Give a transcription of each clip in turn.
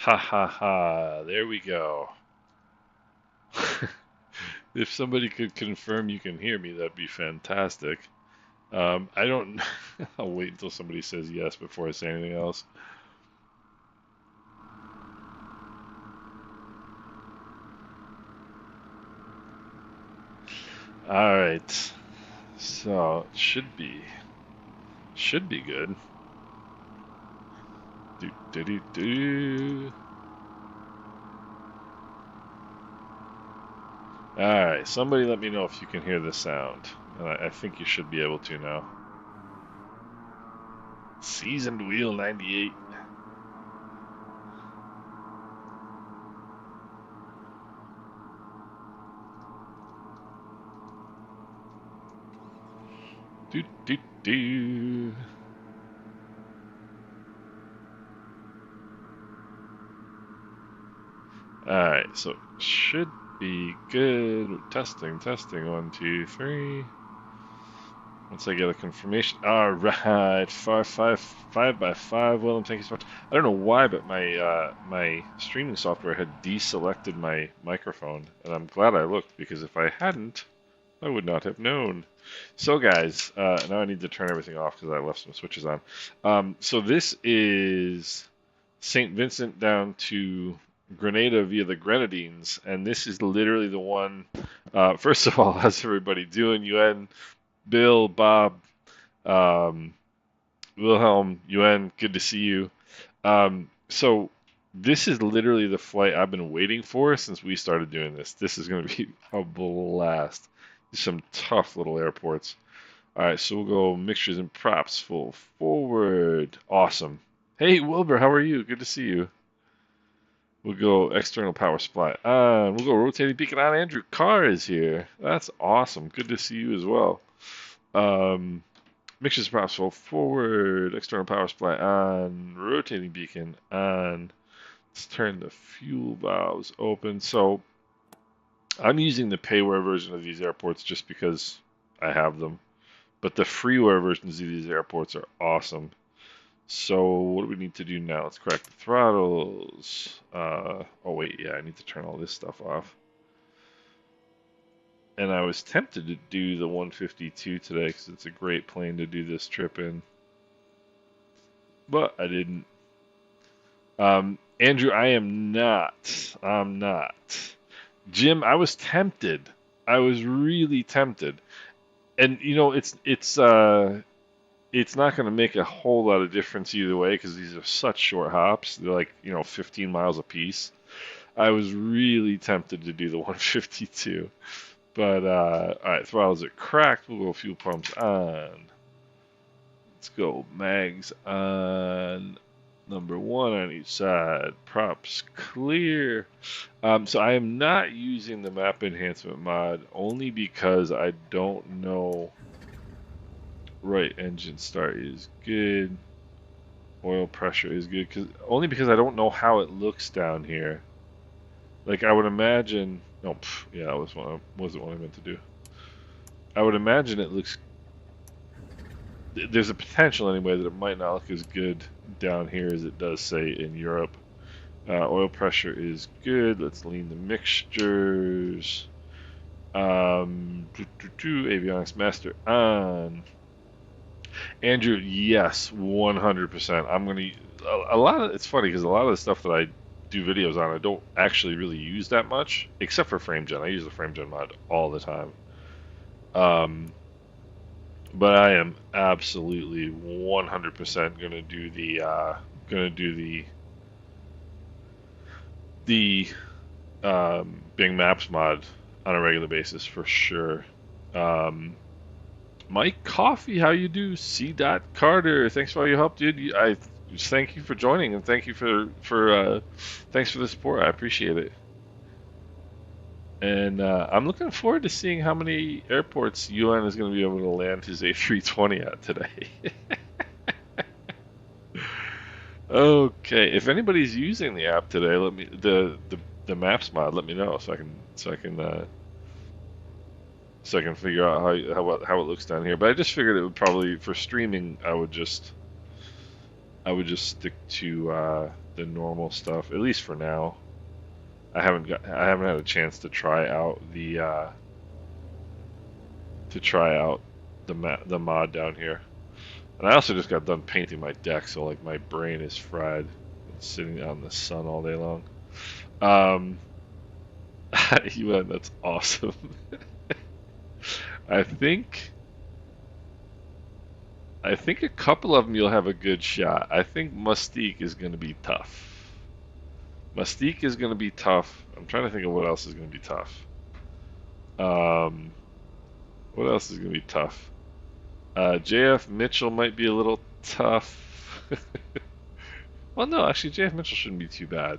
Ha ha ha, there we go. If somebody could confirm you can hear me, that'd be fantastic. I don't. I'll wait until somebody says yes before I say anything else. All right, so it should be good. Do do do do. All right, somebody let me know if you can hear the sound. I think you should be able to now. Seasoned Wheel 98. Do do do. Alright, so should be good. Testing, testing. 1, 2, 3. Once I get a confirmation. Alright, 5 by 5. Willem, thank you so much. I don't know why, but my streaming software had deselected my microphone, and I'm glad I looked because if I hadn't, I would not have known. So, guys, now I need to turn everything off because I left some switches on. So this is St. Vincent down to Grenada via the Grenadines, and this is literally the one. First of all, how's everybody doing? UN, Bill, Bob, um, Wilhelm, UN, good to see you. So this is literally the flight I've been waiting for since we started doing this. This is going to be a blast. Some tough little airports. All right, so we'll go mixtures and props full forward. Awesome. Hey, Wilbur, how are you? Good to see you. We'll go external power supply on. We'll go rotating beacon on. Andrew Carr is here. That's awesome. Good to see you as well. Mixtures and props full forward. External power supply on. Rotating beacon on. Let's turn the fuel valves open. So I'm using the Payware version of these airports just because I have them. But the freeware versions of these airports are awesome. So what do we need to do now? Let's crack the throttles. Oh wait, yeah, I need to turn all this stuff off. And I was tempted to do the 152 today because it's a great plane to do this trip in. But I didn't. Andrew, I am not. I'm not. Jim, I was tempted. I was really tempted. And you know, it's not going to make a whole lot of difference either way because these are such short hops. They're like, 15 miles a piece. I was really tempted to do the 152. But, all right, throttles are cracked. We'll go fuel pumps on. Let's go mags on. Number 1 on each side. Props clear. So I am not using the map enhancement mod only because I don't know. Right engine start is good. Oil pressure is good only because I don't know how it looks down here. Like I would imagine. No, yeah, that wasn't what I meant to do. I would imagine it looks. There's a potential anyway that it might not look as good down here as it does say in Europe. Oil pressure is good. Let's lean the mixtures. Avionics master on. Andrew, yes, 100%. I'm gonna a lot of it's funny because a lot of the stuff that I do videos on, I don't actually really use that much, except for frame gen. I use the frame gen mod all the time. But I am absolutely 100% gonna do the Bing Maps mod on a regular basis for sure. Mike Coffee, how you do? C. Carter, thanks for all your help, dude. I thank you for joining and thank you for thanks for the support. I appreciate it. And I'm looking forward to seeing how many airports UN is going to be able to land his A320 at today. Okay, if anybody's using the app today, let me the maps mod. Let me know so I can figure out how it looks down here. But I just figured it would probably for streaming I would just stick to the normal stuff, at least for now. I haven't had a chance to try out the the mod down here. And I also just got done painting my deck, so like my brain is fried. It's sitting out in the sun all day long. UN, that's awesome. I think a couple of them you'll have a good shot. I think Mustique is going to be tough. Mustique is going to be tough. I'm trying to think of what else is going to be tough. What else is going to be tough? JF Mitchell might be a little tough. Well, no, actually, JF Mitchell shouldn't be too bad.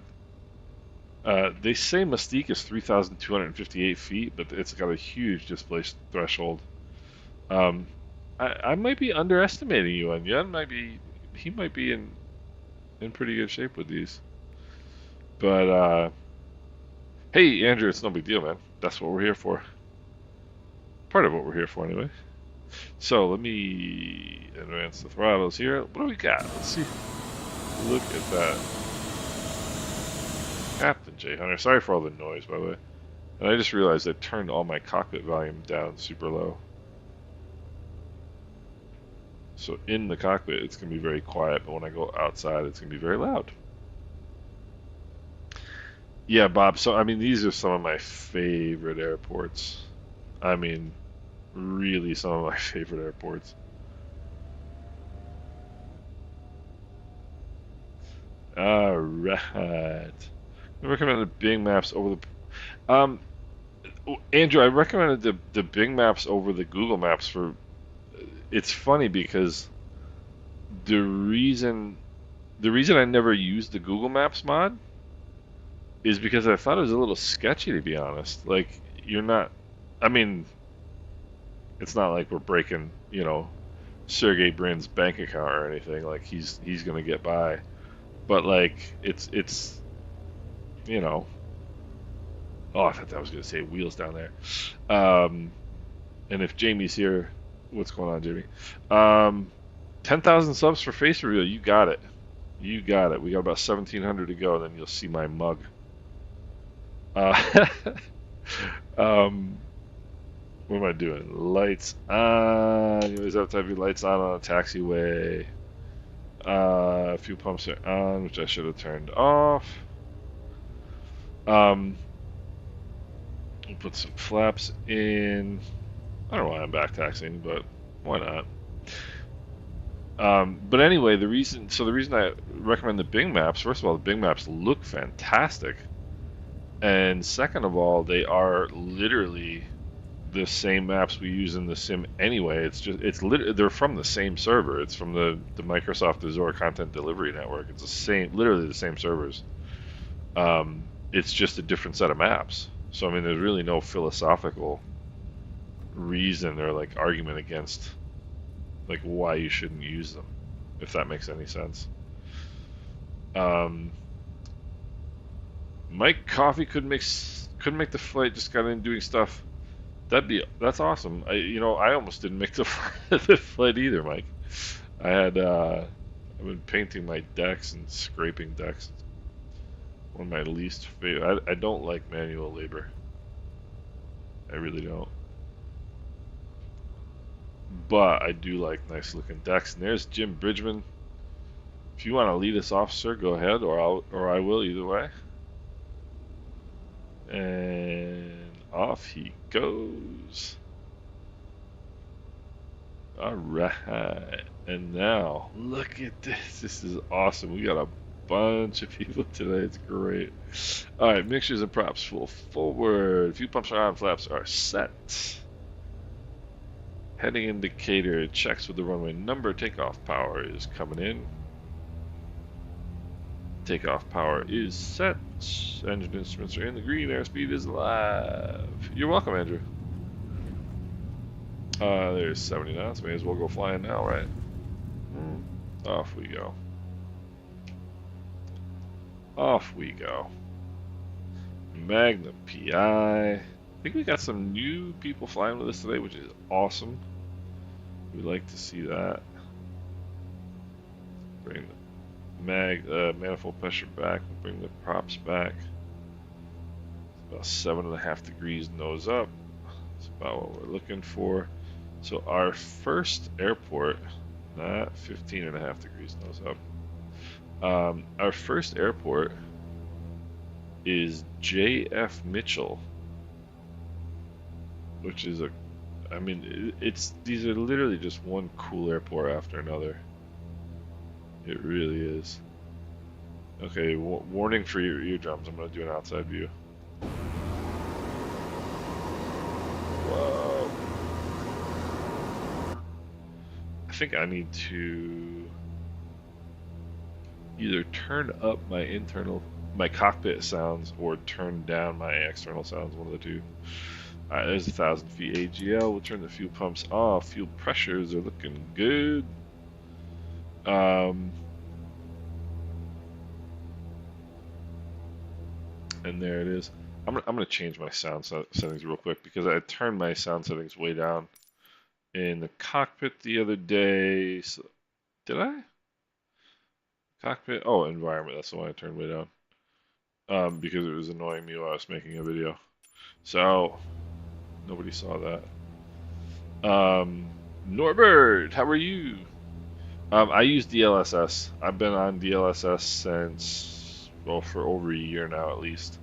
They say Mustique is 3,258 feet, but it's got a huge displaced threshold. I might be underestimating you, and Yun might be. He might be in pretty good shape with these. But hey, Andrew, it's no big deal, man. That's what we're here for. Part of what we're here for, anyway. So let me advance the throttles here. What do we got? Let's see. Look at that. Captain J Hunter. Sorry for all the noise, by the way. And I just realized I turned all my cockpit volume down super low. So in the cockpit, it's going to be very quiet, but when I go outside, it's going to be very loud. Yeah, Bob. So, I mean, these are some of my favorite airports. I mean, really some of my favorite airports. All right. I recommend the Bing Maps over the... Andrew, I recommended the Bing Maps over the Google Maps for... It's funny because the reason I never used the Google Maps mod is because I thought it was a little sketchy, to be honest. Like, you're not... I mean, it's not like we're breaking, you know, Sergey Brin's bank account or anything. Like, he's gonna get by. But, like, it's you know... Oh, I thought I was gonna say wheels down there. And if Jamie's here... What's going on, Jamie? 10,000 subs for face reveal. You got it. You got it. We got about 1,700 to go, and then you'll see my mug. What am I doing? Lights on. You always have to have your lights on a taxiway. Fuel pumps are on, which I should have turned off. We'll put some flaps in. I don't know why I'm back taxing, but why not? But anyway, the reason I recommend the Bing Maps, first of all, the Bing Maps look fantastic. And second of all, they are literally the same maps we use in the sim anyway. They're from the same server. It's from the Microsoft Azure Content Delivery Network. It's literally the same servers. It's just a different set of maps. So I mean, there's really no philosophical reason or like argument against like why you shouldn't use them, if that makes any sense. Mike Coffee couldn't make the flight, just got in doing stuff. That's awesome. I almost didn't make the flight either, Mike. I've been painting my decks and scraping decks. One of my least favorite. I don't like manual labor. I really don't. But I do like nice looking decks. And there's Jim Bridgman. If you want to lead us off, sir, go ahead, or I will, either way. And off he goes. Alright. And now, look at this. This is awesome. We got a bunch of people today. It's great. Alright, mixtures and props full forward. Fuel pumps are on, flaps are set. Heading indicator checks with the runway number. Takeoff power is coming in. Takeoff power is set. Engine instruments are in the green. Airspeed is live. You're welcome, Andrew. There's 70 knots. May as well go flying now, right? Off we go. Off we go. Magnum PI. I think we got some new people flying with us today, which is awesome. We'd like to see that. manifold pressure back. We'll bring the props back. It's about 7.5 degrees nose up. That's about what we're looking for. So our first airport, not 15.5 degrees nose up. Our first airport is J.F. Mitchell, which is I mean, these are literally just one cool airport after another. It really is. Okay, warning for your eardrums. I'm going to do an outside view. Whoa. I think I need to either turn up my cockpit sounds or turn down my external sounds, one of the two. Alright, there's 1,000 feet AGL. We'll turn the fuel pumps off. Fuel pressures are looking good. And there it is. I'm gonna change my sound settings real quick because I turned my sound settings way down in the cockpit the other day. So, did I? Cockpit? Oh, environment. That's the one I turned way down. Because it was annoying me while I was making a video. So, nobody saw that. Norbert, how are you? I use DLSS. I've been on DLSS since, well, for over a year now at least.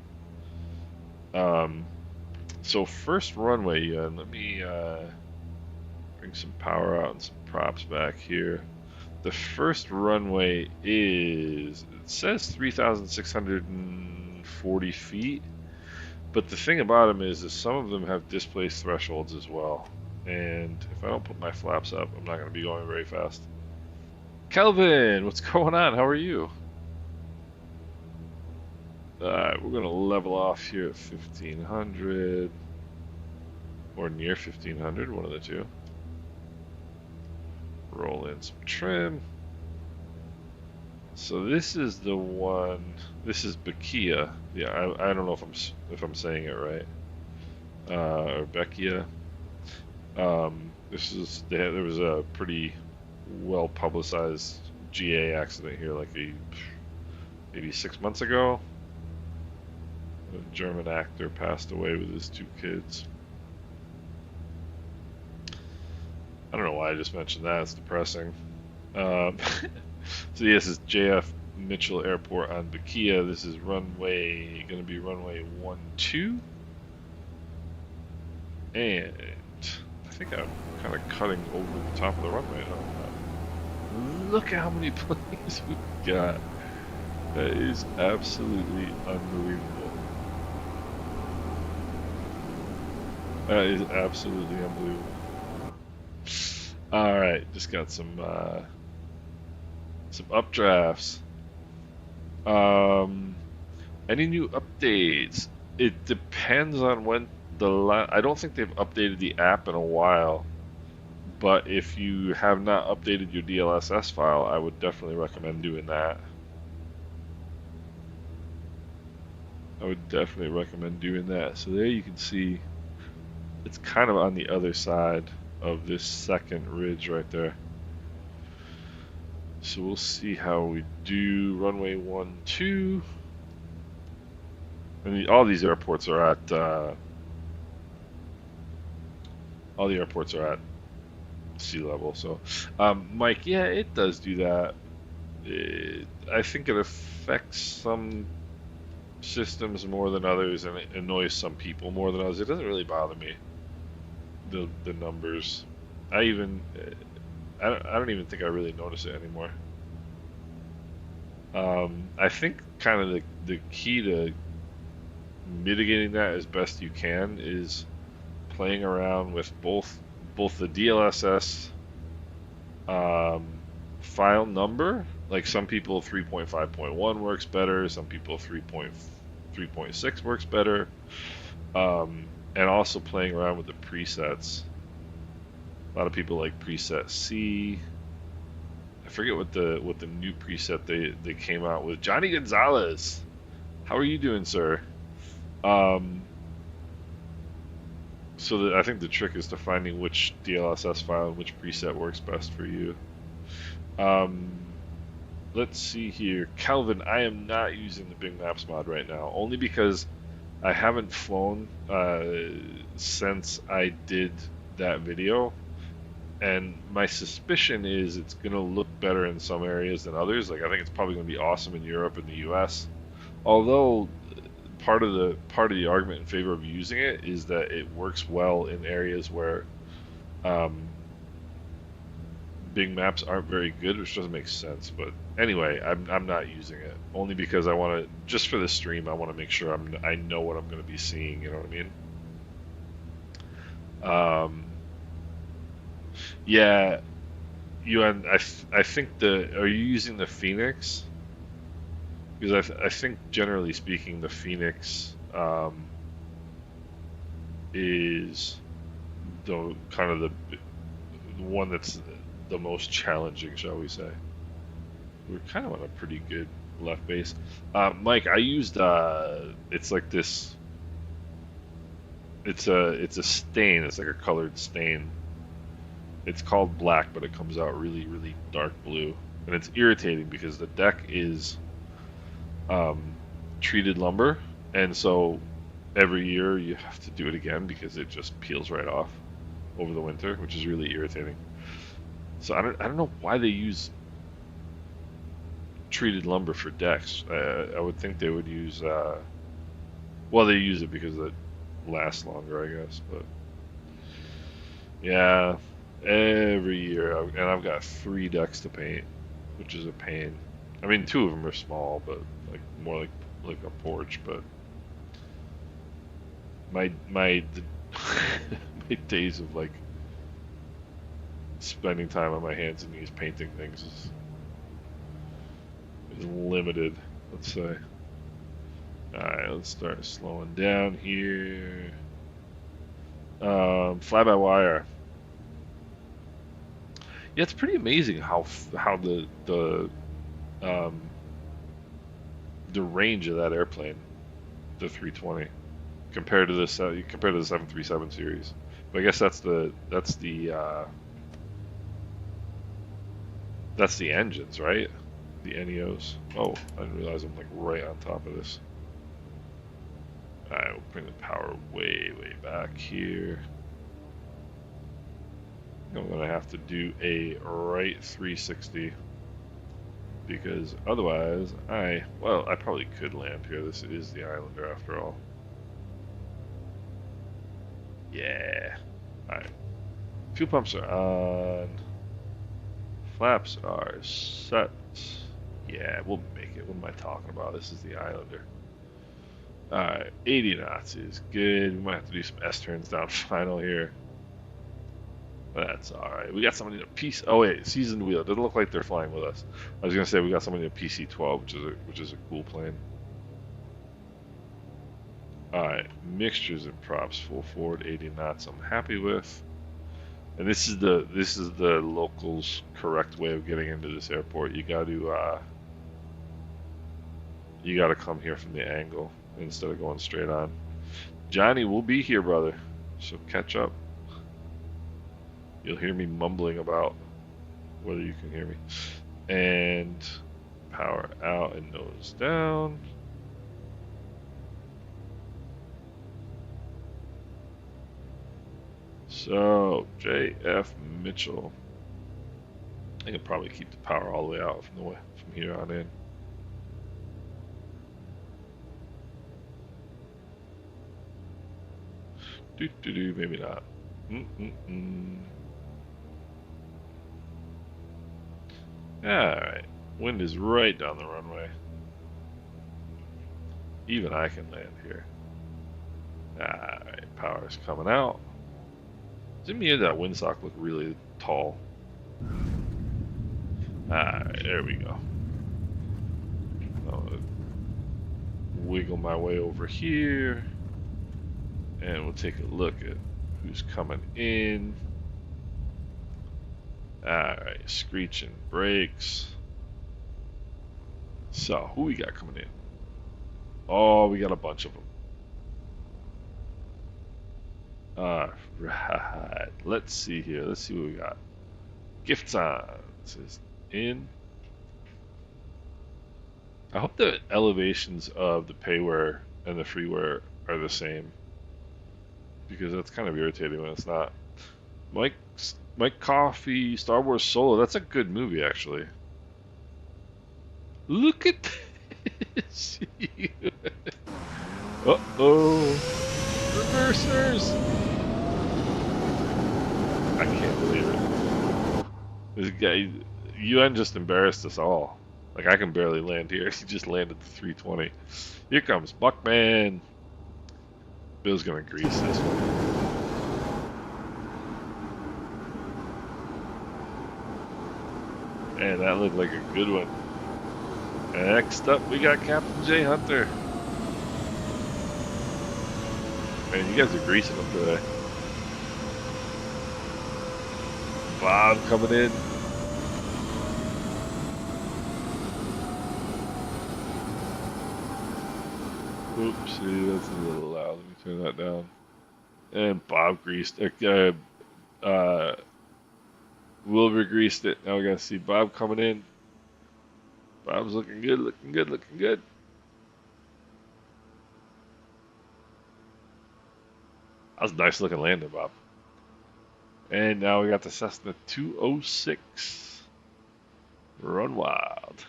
So first runway, let me bring some power out and some props back here. The first runway it says 3,640 feet, but the thing about them is some of them have displaced thresholds as well. And if I don't put my flaps up, I'm not going to be going very fast. Kelvin, what's going on? How are you? Alright, we're going to level off here at 1,500. Or near 1,500, one of the two. Roll in some trim. So this is the one. This is Bekia. Yeah, I don't know if I'm saying it right. Or Bekia. There was a pretty well publicized GA accident here, like maybe 6 months ago. A German actor passed away with his 2 kids. I don't know why I just mentioned that. It's depressing. So yes, this is JF Mitchell Airport on Bekia. This is going to be runway 12. And I think I'm kind of cutting over the top of the runway. Look at how many planes we've got. That is absolutely unbelievable. That is absolutely unbelievable. Alright, just got some updrafts. Any new updates? It depends on when I don't think they've updated the app in a while, but if you have not updated your DLSS file, I would definitely recommend doing that. So there you can see it's kind of on the other side of this second ridge right there. So we'll see how we do. Runway 12. And all these airports are at sea level. So, Mike, yeah, it does do that. I think it affects some systems more than others, and it annoys some people more than others. It doesn't really bother me. The numbers. I don't even think I really notice it anymore. I think kind of the key to mitigating that as best you can is playing around with both the DLSS file number. Like some people 3.5.1 works better, some people 3.6 works better, and also playing around with the presets. A lot of people like preset C. I forget what the new preset they came out with. Johnny Gonzalez, how are you doing, sir? So I think the trick is to finding which DLSS file and which preset works best for you. let's see here. Calvin, I am not using the Bing Maps mod right now, only because I haven't flown since I did that video. And my suspicion is it's going to look better in some areas than others. Like, I think it's probably going to be awesome in Europe and the US. Although part of the argument in favor of using it is that it works well in areas where Bing Maps aren't very good, which doesn't make sense. But anyway, I'm not using it only because I want to, just for the stream, I want to make sure I know what I'm going to be seeing. You know what I mean? Yeah, I think are you using the Phoenix? Because I think generally speaking, the Phoenix is the kind of the one that's the most challenging, shall we say. We're kind of on a pretty good left base. Mike, I used it's like this. It's a stain. It's like a colored stain. It's called black, but it comes out really, really dark blue, and it's irritating because the deck is treated lumber, and so every year you have to do it again because it just peels right off over the winter, which is really irritating. So I don't know why they use treated lumber for decks. I would think they would use well, they use it because it lasts longer, I guess. But yeah, every year, and I've got 3 decks to paint, which is a pain. I mean, 2 of them are small, but like more like a porch. But my my days of like spending time on my hands and knees painting things is limited, let's say. Alright, let's start slowing down here. Fly-by-wire. Yeah, it's pretty amazing how the range of that airplane, the 320, compared to the 737 series. But I guess that's the engines, right? The NEOs. Oh, I didn't realize I'm like right on top of this. Alright, we'll bring the power way back here. I'm gonna have to do a right 360 because otherwise I probably could land here. This is the Islander after all. Yeah. Alright. Fuel pumps are on. Flaps are set. Yeah, we'll make it. What am I talking about? This is the Islander. Alright, 80 knots is good. We might have to do some S-turns down final here. That's alright. We got somebody in a PC. Oh wait, seasoned wheel. It doesn't look like they're flying with us. I was gonna say we got somebody in a PC-12, which is a cool plane. Alright, mixtures and props, full forward, 80 knots. I'm happy with. And this is the locals' correct way of getting into this airport. You got to come here from the angle instead of going straight on. Johnny, we'll be here, brother. So catch up. You'll hear me mumbling about whether you can hear me. And power out and nose down. So, J.F. Mitchell. I can probably keep the power all the way out from here on in. Maybe not. Alright, wind is right down the runway. Even I can land here. Alright, power's coming out. Didn't me that windsock look really tall? Alright, there we go. I'll wiggle my way over here. And we'll take a look at who's coming in. Alright, screeching brakes. So, who we got coming in? Oh, we got a bunch of them. Alright, let's see here. Let's see what we got. Gifts on. This is in. I hope the elevations of the payware and the freeware are the same, because that's kind of irritating when it's not. Mike Coffee, Star Wars Solo. That's a good movie, actually. Look at this. Uh-oh. Reversers. I can't believe it. This guy, UN just embarrassed us all. Like, I can barely land here. He just landed the 320. Here comes Buckman. Bill's gonna grease this one. And that looked like a good one. Next up, we got Captain J. Hunter. Man, you guys are greasing them today. Bob coming in. Oopsie, that's a little loud. Let me turn that down. And Bob greased. Wilbur greased it. Now we gotta see Bob coming in. Bob's looking good, looking good, looking good. That was a nice looking landing, Bob. And now we got the Cessna 206. Run wild.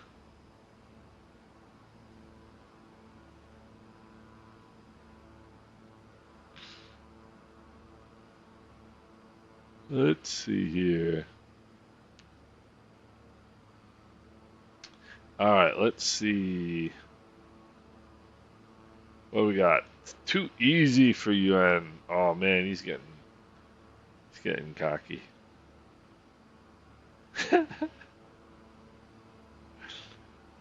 Let's see here. All right, let's see. What we got? It's too easy for UN. Oh man, he's getting cocky.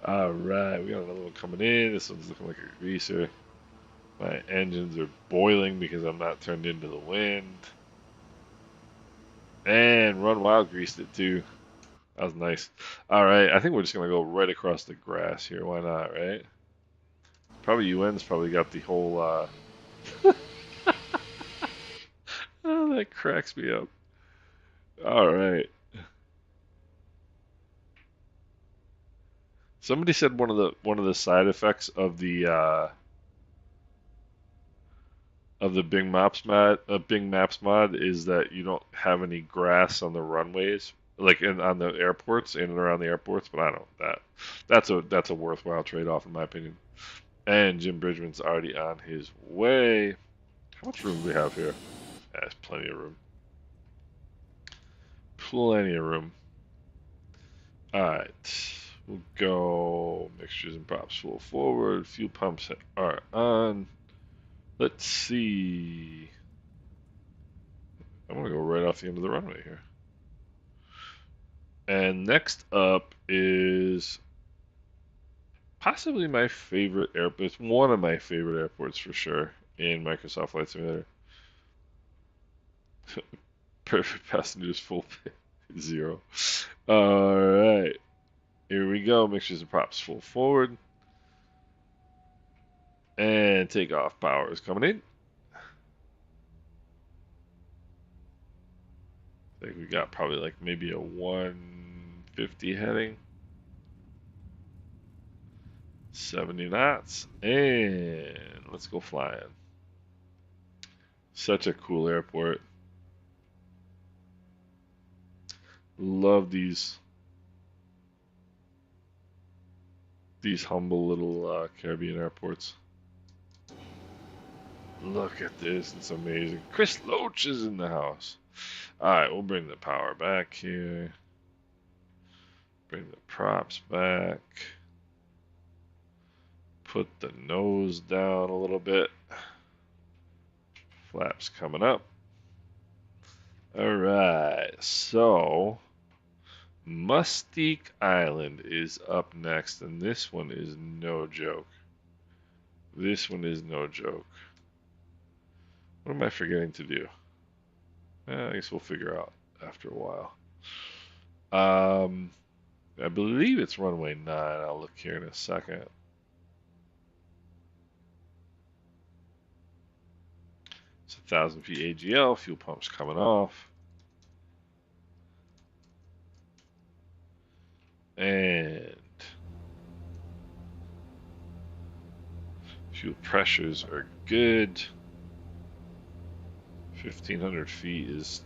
All right, we got another one coming in. This one's looking like a greaser. My engines are boiling because I'm not turned into the wind. And Run Wild greased it too. That was nice. All right, I think we're just gonna go right across the grass here. Why not, right? Probably UN's probably got the whole. Oh, that cracks me up. All right. Somebody said one of the side effects of the Bing Maps mod is that you don't have any grass on the runways, like on the airports, in and around the airports. But I don't that. That's a worthwhile trade-off in my opinion. And Jim Bridgman's already on his way. How much room do we have here? Yeah, there's plenty of room. Plenty of room. Alright. We'll go mixtures and props full forward. Fuel pumps are on. Let's see. I'm going to go right off the end of the runway here. And next up is possibly my favorite airport. It's one of my favorite airports for sure in Microsoft Flight Simulator. Perfect passengers full pay. 0. Alright. Here we go. Mixtures and props full forward. And takeoff power is coming in. I think we got probably like maybe a 150 heading. 70 knots. And let's go flying. Such a cool airport. Love these humble little Caribbean airports. Look at this, it's amazing. Chris Loach is in the house. Alright, we'll bring the power back here. Bring the props back. Put the nose down a little bit. Flaps coming up. Alright, so Mustique Island is up next, and this one is no joke. This one is no joke. What am I forgetting to do? I guess we'll figure out after a while. I believe it's runway 9. I'll look here in a second. It's 1,000 feet AGL. Fuel pumps coming off. And Fuel pressures are good. 1,500 feet is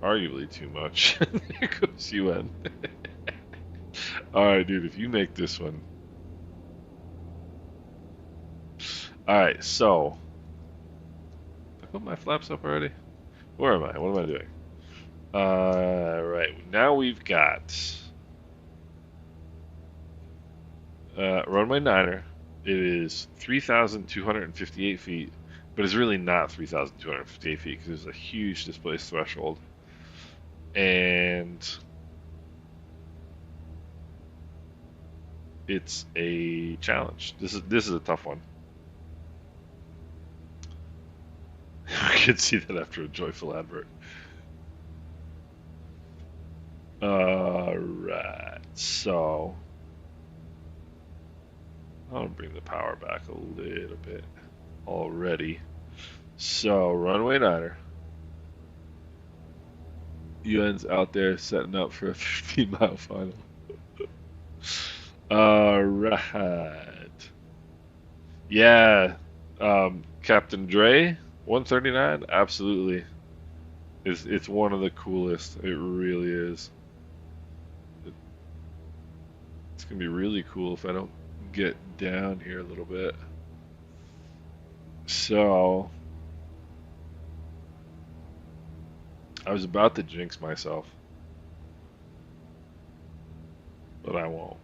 arguably too much. There goes UN. Alright, dude, if you make this one. Alright, so. I put my flaps up already? Where am I? What am I doing? Right, now we've got runway 9er. It is 3,258 feet, but it's really not 3,258 feet because there's a huge displaced threshold. And it's a challenge. This is a tough one. I could see that after a joyful advert. Alright, so I'll bring the power back a little bit already. So, runway 9er. UN's out there setting up for a 15-mile final. Alright. Yeah, Captain Dre, 139, absolutely. It's one of the coolest. It really is. It's gonna be really cool if I don't get down here a little bit. So I was about to jinx myself, but I won't.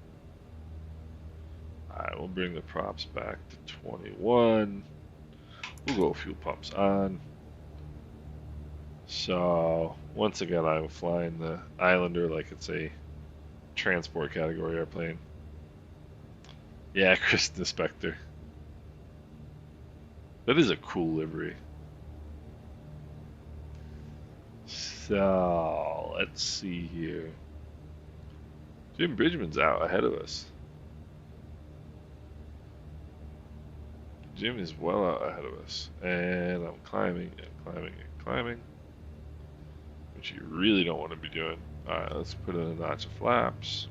Alright, we'll bring the props back to 21. We'll go fuel pumps on. So, once again, I'm flying the Islander like it's a transport category airplane. Yeah, Chris the Spectre. That is a cool livery. So, let's see here. Jim Bridgman's out ahead of us. Jim is well out ahead of us. And I'm climbing and climbing and climbing, which you really don't want to be doing. Alright, let's put in a notch of flaps.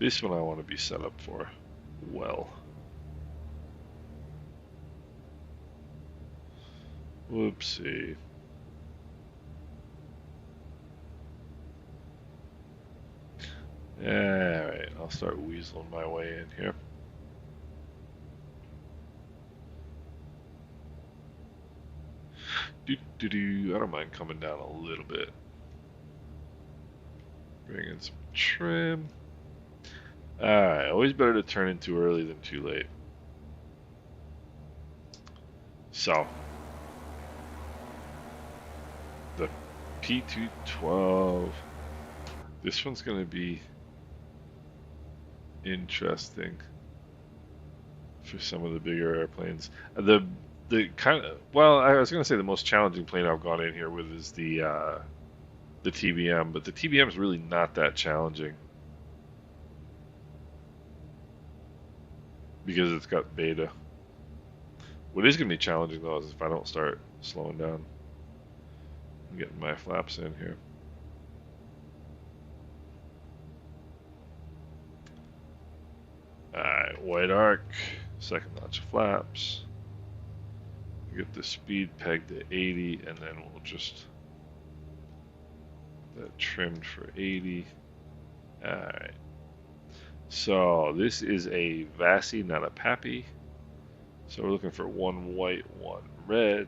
This one I want to be set up for well. Whoopsie. Alright, I'll start weaseling my way in here. I don't mind coming down a little bit. Bring in some trim. Alright, always better to turn in too early than too late. So, the P212. This one's going to be interesting for some of the bigger airplanes. The kind of, well, I was going to say the most challenging plane I've gone in here with is the TBM, but the TBM is really not that challenging because it's got beta. What is going to be challenging though is if I don't start slowing down. I'm getting my flaps in here. Alright, white arc, second notch of flaps. Get the speed pegged to 80, and then we'll just get that trimmed for 80. Alright. So this is a Vassie, not a Pappy. So we're looking for one white, one red.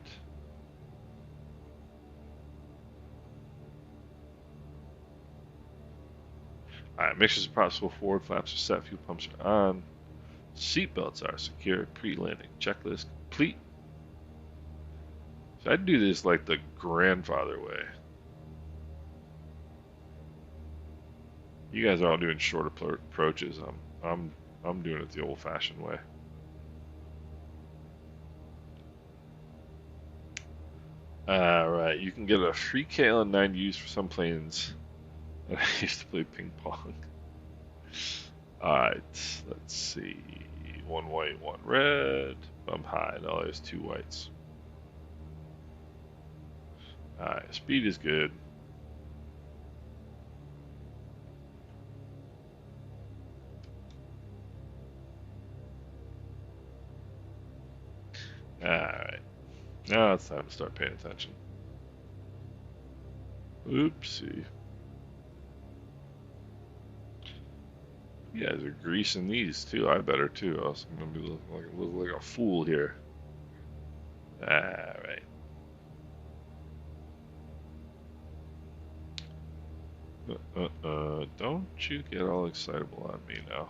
Alright, mixtures of possible forward flaps are set, fuel pumps are on. Seatbelts are secure, pre-landing checklist complete. So I'd do this like the grandfather way. You guys are all doing short approaches. I'm doing it the old-fashioned way. Alright, you can get a free KLN9 used for some planes. I used to play ping pong. Alright, let's see. One white, one red. Bump high. No, there's two whites. Alright, speed is good. Now it's time to start paying attention. Oopsie. You guys are greasing these too. I better too, else I'm gonna be look like a fool here. Alright. Don't you get all excitable on me now.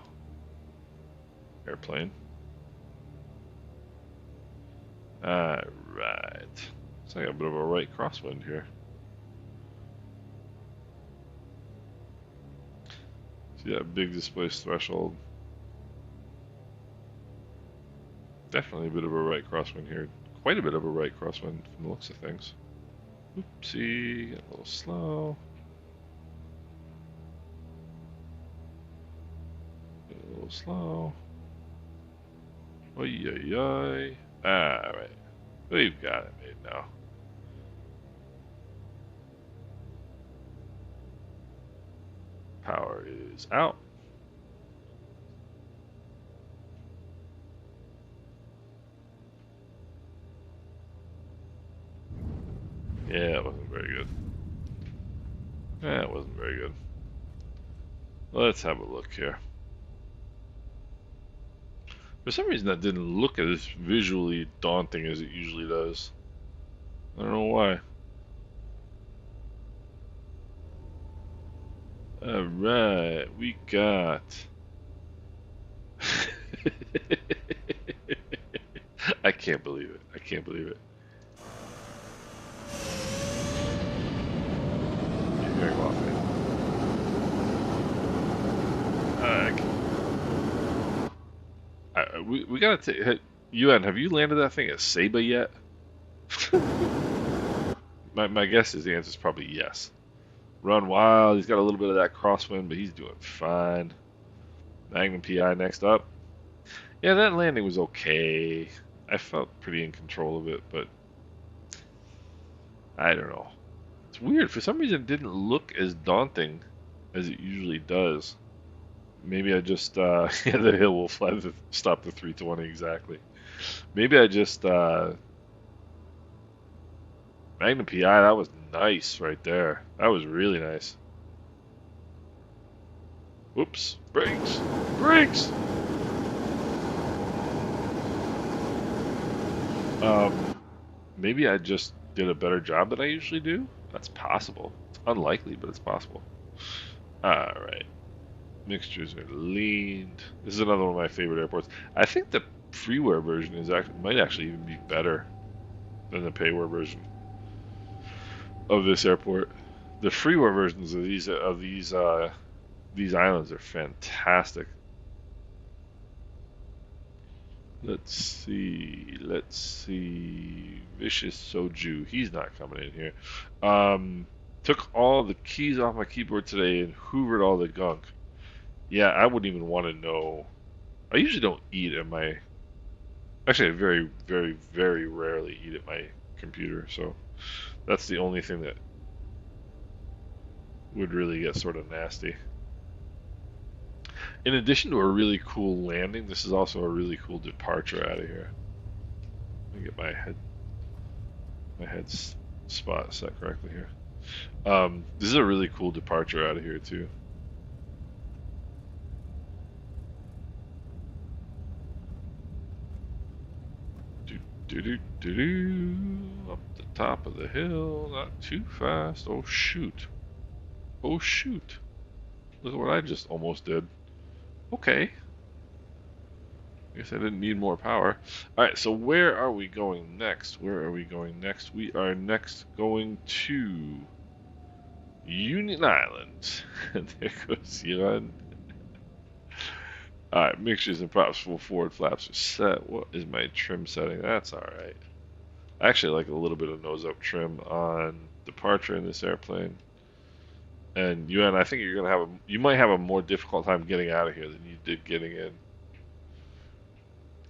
Airplane. Alright. Looks like a bit of a right crosswind here. See that big displaced threshold? Definitely a bit of a right crosswind here. Quite a bit of a right crosswind from the looks of things. Oopsie, get a little slow. Get a little slow. Oy, oy, oy. Alright. We've got it made now. Power is out. Yeah, it wasn't very good. Yeah, it wasn't very good. Let's have a look here. For some reason that didn't look as visually daunting as it usually does. I don't know why. Alright, we got... I can't believe it. I can't believe it. You're very welcome. We gotta take... UN, have you landed that thing at Saba yet? my guess is the answer is probably yes. Run wild. He's got a little bit of that crosswind, but he's doing fine. Magnum PI next up. Yeah, that landing was okay. I felt pretty in control of it, but I don't know. It's weird. For some reason, it didn't look as daunting as it usually does. Maybe I just, yeah, the hill will stop the 320 exactly. Maybe I just, Magnum PI, that was nice right there. That was really nice. Whoops. Brakes. Brakes! Maybe I just did a better job than I usually do. That's possible. It's unlikely, but it's possible. Alright. Mixtures are leaned. This is another one of my favorite airports. I think the freeware version might actually even be better than the payware version of this airport. The freeware versions of these islands are fantastic. Let's see. Vicious Soju. He's not coming in here. Took all the keys off my keyboard today and hoovered all the gunk. Yeah, I wouldn't even want to know. I usually don't eat at my... Actually, I very, very, very rarely eat at my computer, so that's the only thing that would really get sort of nasty. In addition to a really cool landing, this is also a really cool departure out of here. Let me get my head spot set correctly here. This is a really cool departure out of here too. Up the top of the hill, not too fast. Oh shoot. Oh shoot. Look at what I just almost did. Okay. I guess I didn't need more power. Alright, so where are we going next? We are next going to Union Island. And there goes Yuan. Alright, mixtures and props, full forward flaps are set. What is my trim setting? That's alright. I actually like a little bit of nose up trim on departure in this airplane. And Yuan, I think you might have a more difficult time getting out of here than you did getting in.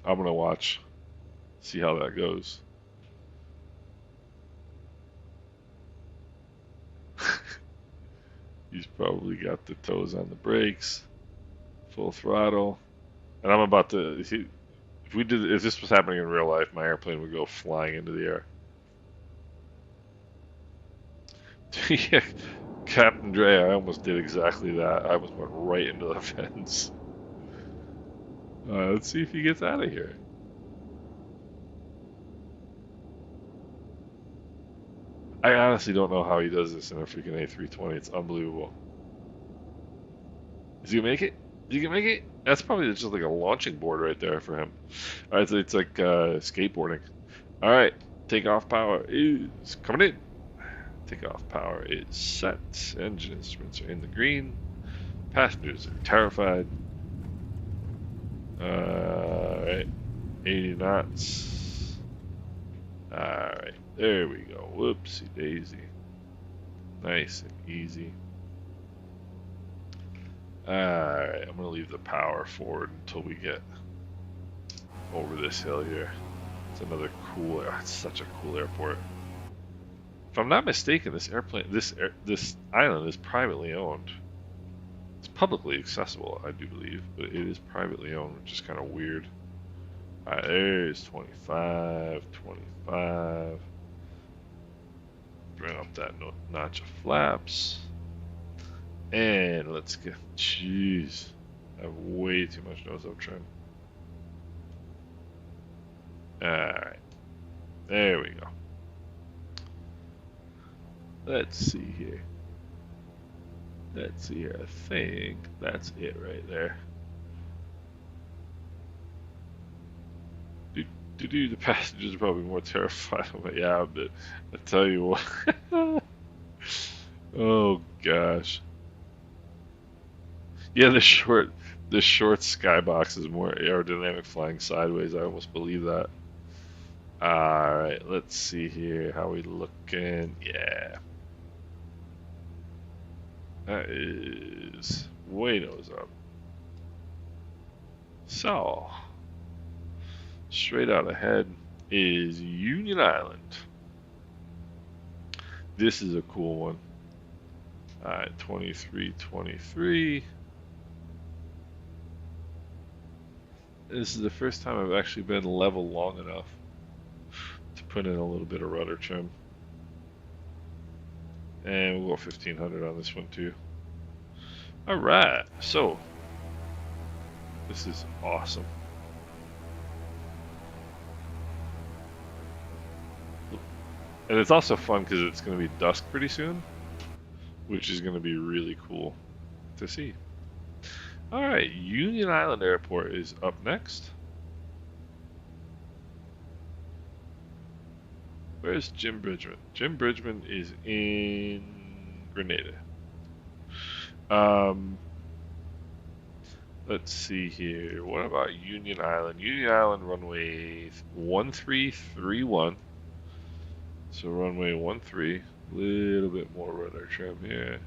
I'm gonna watch, see how that goes. He's probably got the toes on the brakes, full throttle, and I'm about to. If this was happening in real life, my airplane would go flying into the air. Yeah, Captain Dre, I almost did exactly that. I almost went right into the fence. Let's see if he gets out of here. I honestly don't know how he does this in a freaking A320. It's unbelievable. Is he gonna make it? Is he gonna make it? That's probably just like a launching board right there for him. All right, so it's like skateboarding. All right, takeoff power is coming in. Takeoff power is set. Engine instruments are in the green. Passengers are terrified. Alright, 80 knots. Alright, there we go. Whoopsie daisy. Nice and easy. Alright, I'm gonna leave the power forward until we get over this hill here. It's another cool, it's such a cool airport. If I'm not mistaken, this island is privately owned. It's publicly accessible, I do believe, but it is privately owned, which is kind of weird. Alright, there's 25, 25. Bring up that notch of flaps. And let's get, jeez, I have way too much nose up trim. Alright, there we go. Let's see here. Let's see here. I think that's it right there. The passengers are probably more terrified of it. Yeah, but I tell you what. Oh gosh. Yeah, the short skybox is more aerodynamic flying sideways. I almost believe that. Alright, let's see here. How we looking? Yeah. That is way nose up. So, straight out ahead is Union Island. This is a cool one. Alright, 2323. This is the first time I've actually been level long enough to put in a little bit of rudder trim. And we'll go 1500 on this one too. Alright, so this is awesome. And it's also fun because it's going to be dusk pretty soon, which is going to be really cool to see. Alright, Union Island Airport is up next. Where's Jim Bridgman? Jim Bridgman is in Grenada. Let's see here. What about Union Island? Union Island runway 1331. So runway 13, little bit more rudder trim here.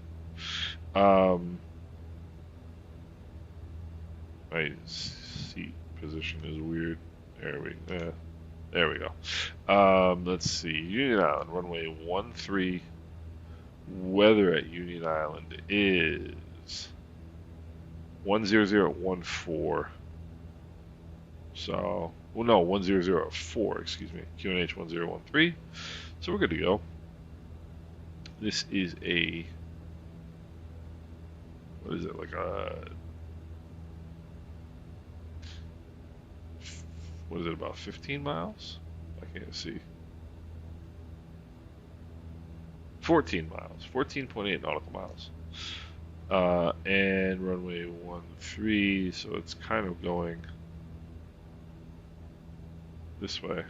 My seat position is weird. There we go. Let's see. Union Island, runway 13. Weather at Union Island is 10014. So, well, no, 1004, excuse me. QNH 1013. So we're good to go. This is a, what is it, like a, what is it, about 15 miles? I can't see. 14 miles, 14.8 nautical miles. And runway 13, so it's kind of going this way.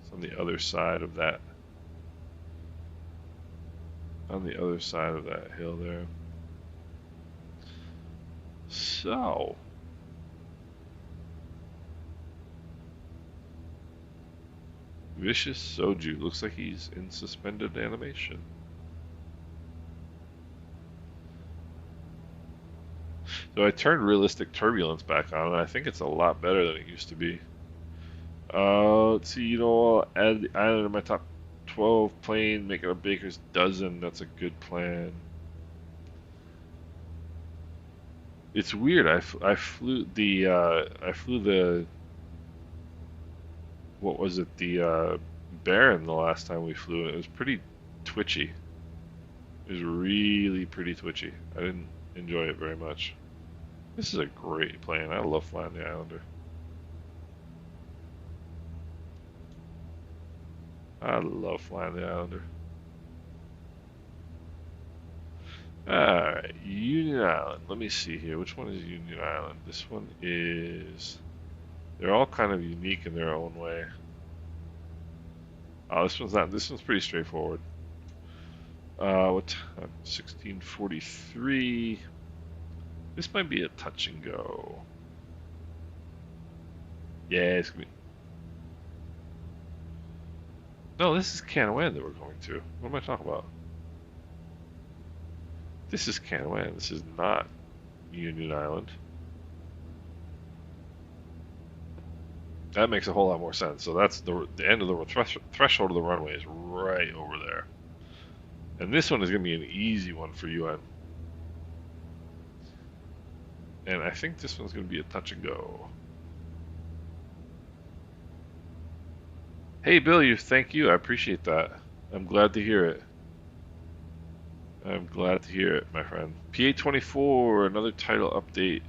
It's on the other side of that. On the other side of that hill there. So, Vicious Soju looks like he's in suspended animation. So I turned realistic turbulence back on, and I think it's a lot better than it used to be. Let's see, you know, I'll add the island in my top 12 plane, make it a baker's dozen. That's a good plan. It's weird. I flew the what was it, the Baron the last time we flew. It was pretty twitchy. It was really pretty twitchy. I didn't enjoy it very much. This is a great plane. I love flying the Islander. I love flying the Islander. Alright, Union Island. Let me see here. Which one is Union Island? This one is... They're all kind of unique in their own way. Oh, this one's not. This one's pretty straightforward. What time? 16:43. This might be a touch and go. Yeah, it's gonna be. No, this is Canouan that we're going to. What am I talking about? This is Canouan. This is not Union Island. That makes a whole lot more sense. So that's the end of the threshold of the runway is right over there. And this one is going to be an easy one for UN. And I think this one's going to be a touch and go. Hey, Bill, thank you. I appreciate that. I'm glad to hear it. I'm glad to hear it, my friend. PA24, another title update.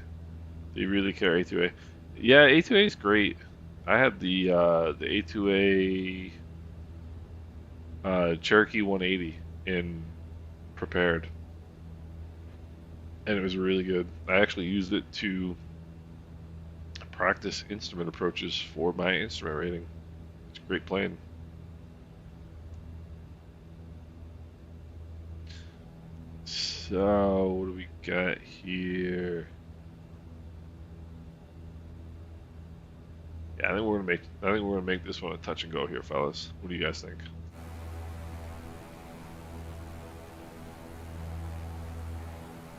They really care, A2A. Yeah, A2A is great. I had the A2A Cherokee 180 in prepared, and it was really good. I actually used it to practice instrument approaches for my instrument rating. It's a great plane. So what do we got here? Yeah, I think we're gonna make this one a touch and go here, fellas. What do you guys think?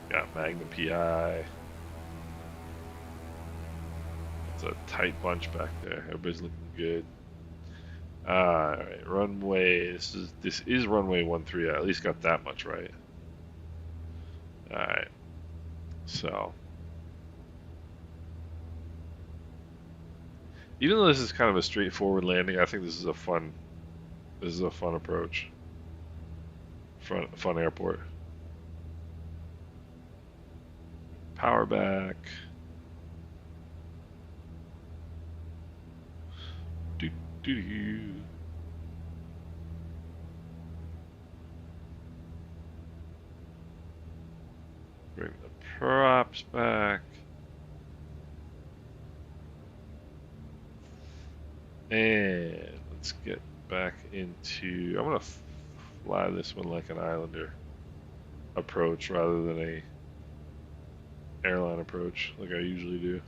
Got Magnum PI. It's a tight bunch back there. Everybody's looking good. Alright, runway. This is runway 13. I at least got that much right. Alright. So even though this is kind of a straightforward landing, I think this is a fun approach. Fun airport. Power back. Do. Bring the props back. And let's get back into... I'm going to fly this one like an Islander approach rather than a airline approach like I usually do.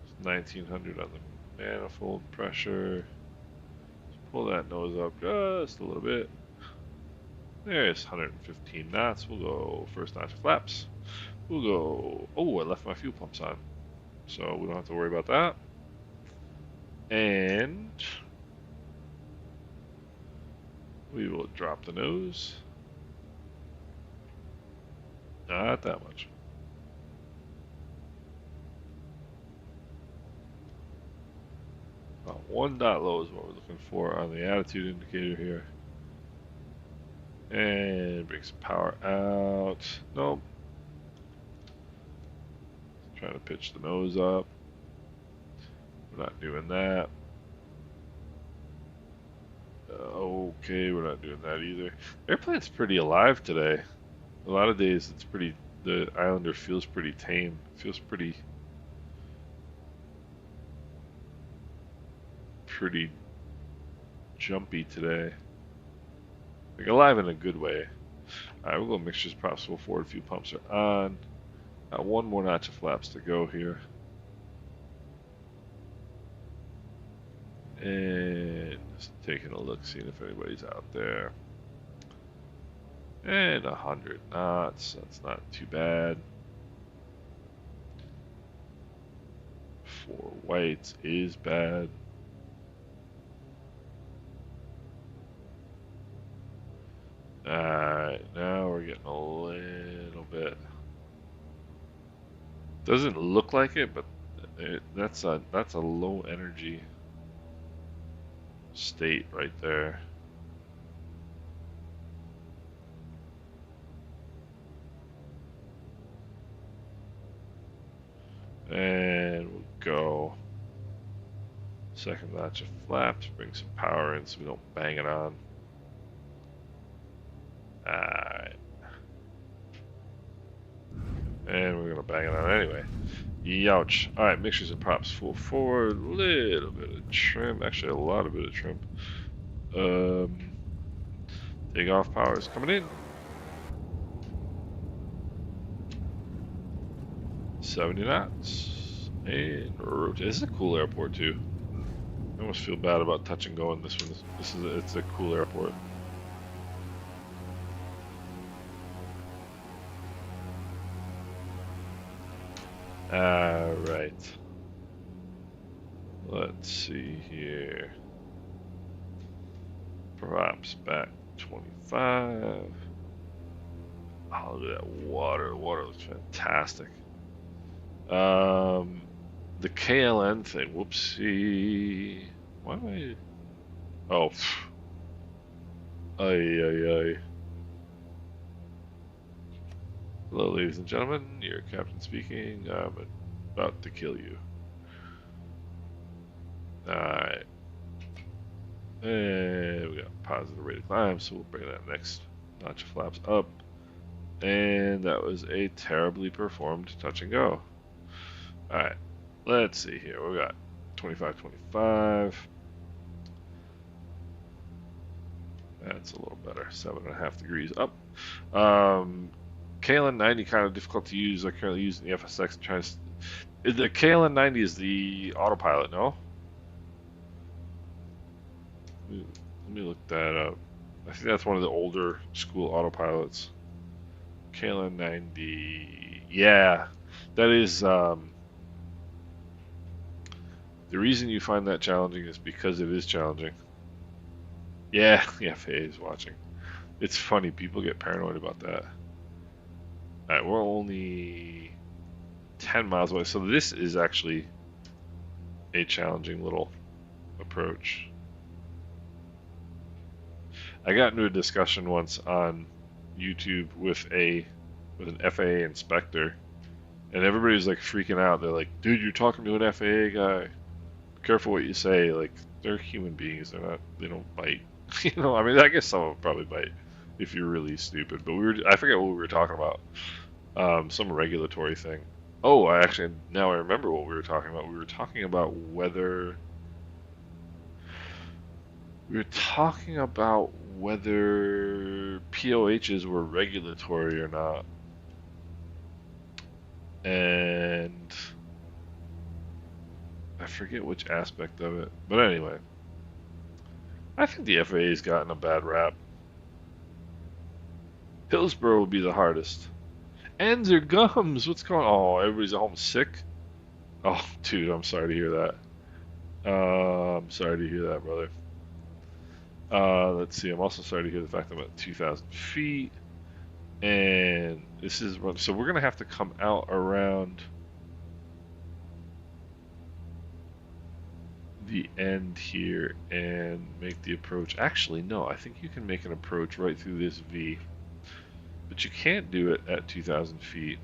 It's 1900 on the manifold pressure. Let's pull that nose up just a little bit. There's 115 knots. We'll go first notch of flaps. We'll go... Oh, I left my fuel pumps on. So we don't have to worry about that. And we will drop the nose. Not that much. About 1 dot low is what we're looking for on the attitude indicator here. And bring some power out. Nope. Trying to pitch the nose up. We're not doing that. Okay, we're not doing that either. Airplane's pretty alive today. A lot of days it's pretty... The Islander feels pretty tame. Feels pretty jumpy today. Like alive in a good way. Alright, we'll go mixtures, props, full forward, fuel pumps are on. Got 1 more notch of flaps to go here. And just taking a look, seeing if anybody's out there. And 100 knots, that's not too bad. 4 whites is bad. Alright, now we're getting a little bit. Doesn't look like it, but that's a low energy state right there. And we'll go second notch of flaps, bring some power in so we don't bang it on. Alright. And we're gonna bang it on anyway. Youch. Alright, mixtures and props full forward, little bit of trim, actually a lot of bit of trim. Takeoff power is coming in. 70 knots. And rotate. This is a cool airport too. I almost feel bad about touch and go in this one. It's a cool airport. Alright. Let's see here. Props back 25. Oh, look at that water. The water looks fantastic. The KLN thing. Whoopsie. Why am I? Oh. Ay. Hello, ladies and gentlemen. Your captain speaking. I'm about to kill you. Alright. And we got positive rate of climb, so we'll bring that next notch of flaps up. And that was a terribly performed touch and go. Alright, let's see here. We got 25. That's a little better. 7.5 degrees up. KLN 90 kind of difficult to use. I currently using the FSX. The KLN 90 is the autopilot, no? Let me look that up. I think that's one of the older school autopilots. KLN 90. Yeah, that is. The reason you find that challenging is because it is challenging. Yeah, the FAA is watching. It's funny, people get paranoid about that. Alright, we're only 10 miles away, so this is actually a challenging little approach. I got into a discussion once on YouTube with an FAA inspector, and everybody was like freaking out. They're like, "Dude, you're talking to an FAA guy. Careful what you say." Like, they're human beings. They don't bite. You know, I mean, I guess some of them probably bite if you're really stupid. But I forget what we were talking about. Some regulatory thing. Oh, now I remember what we were talking about. We were talking about whether POHs were regulatory or not. And I forget which aspect of it. But anyway, I think the FAA's gotten a bad rap. Hillsborough would be the hardest. And their gums. What's going on? Oh, everybody's at home sick? Oh, dude, I'm sorry to hear that. I'm sorry to hear that, brother. Let's see, I'm also sorry to hear the fact that I'm at 2,000 feet. And this is, so we're going to have to come out around the end here and make the approach. Actually, no, I think you can make an approach right through this V. But you can't do it at 2,000 feet.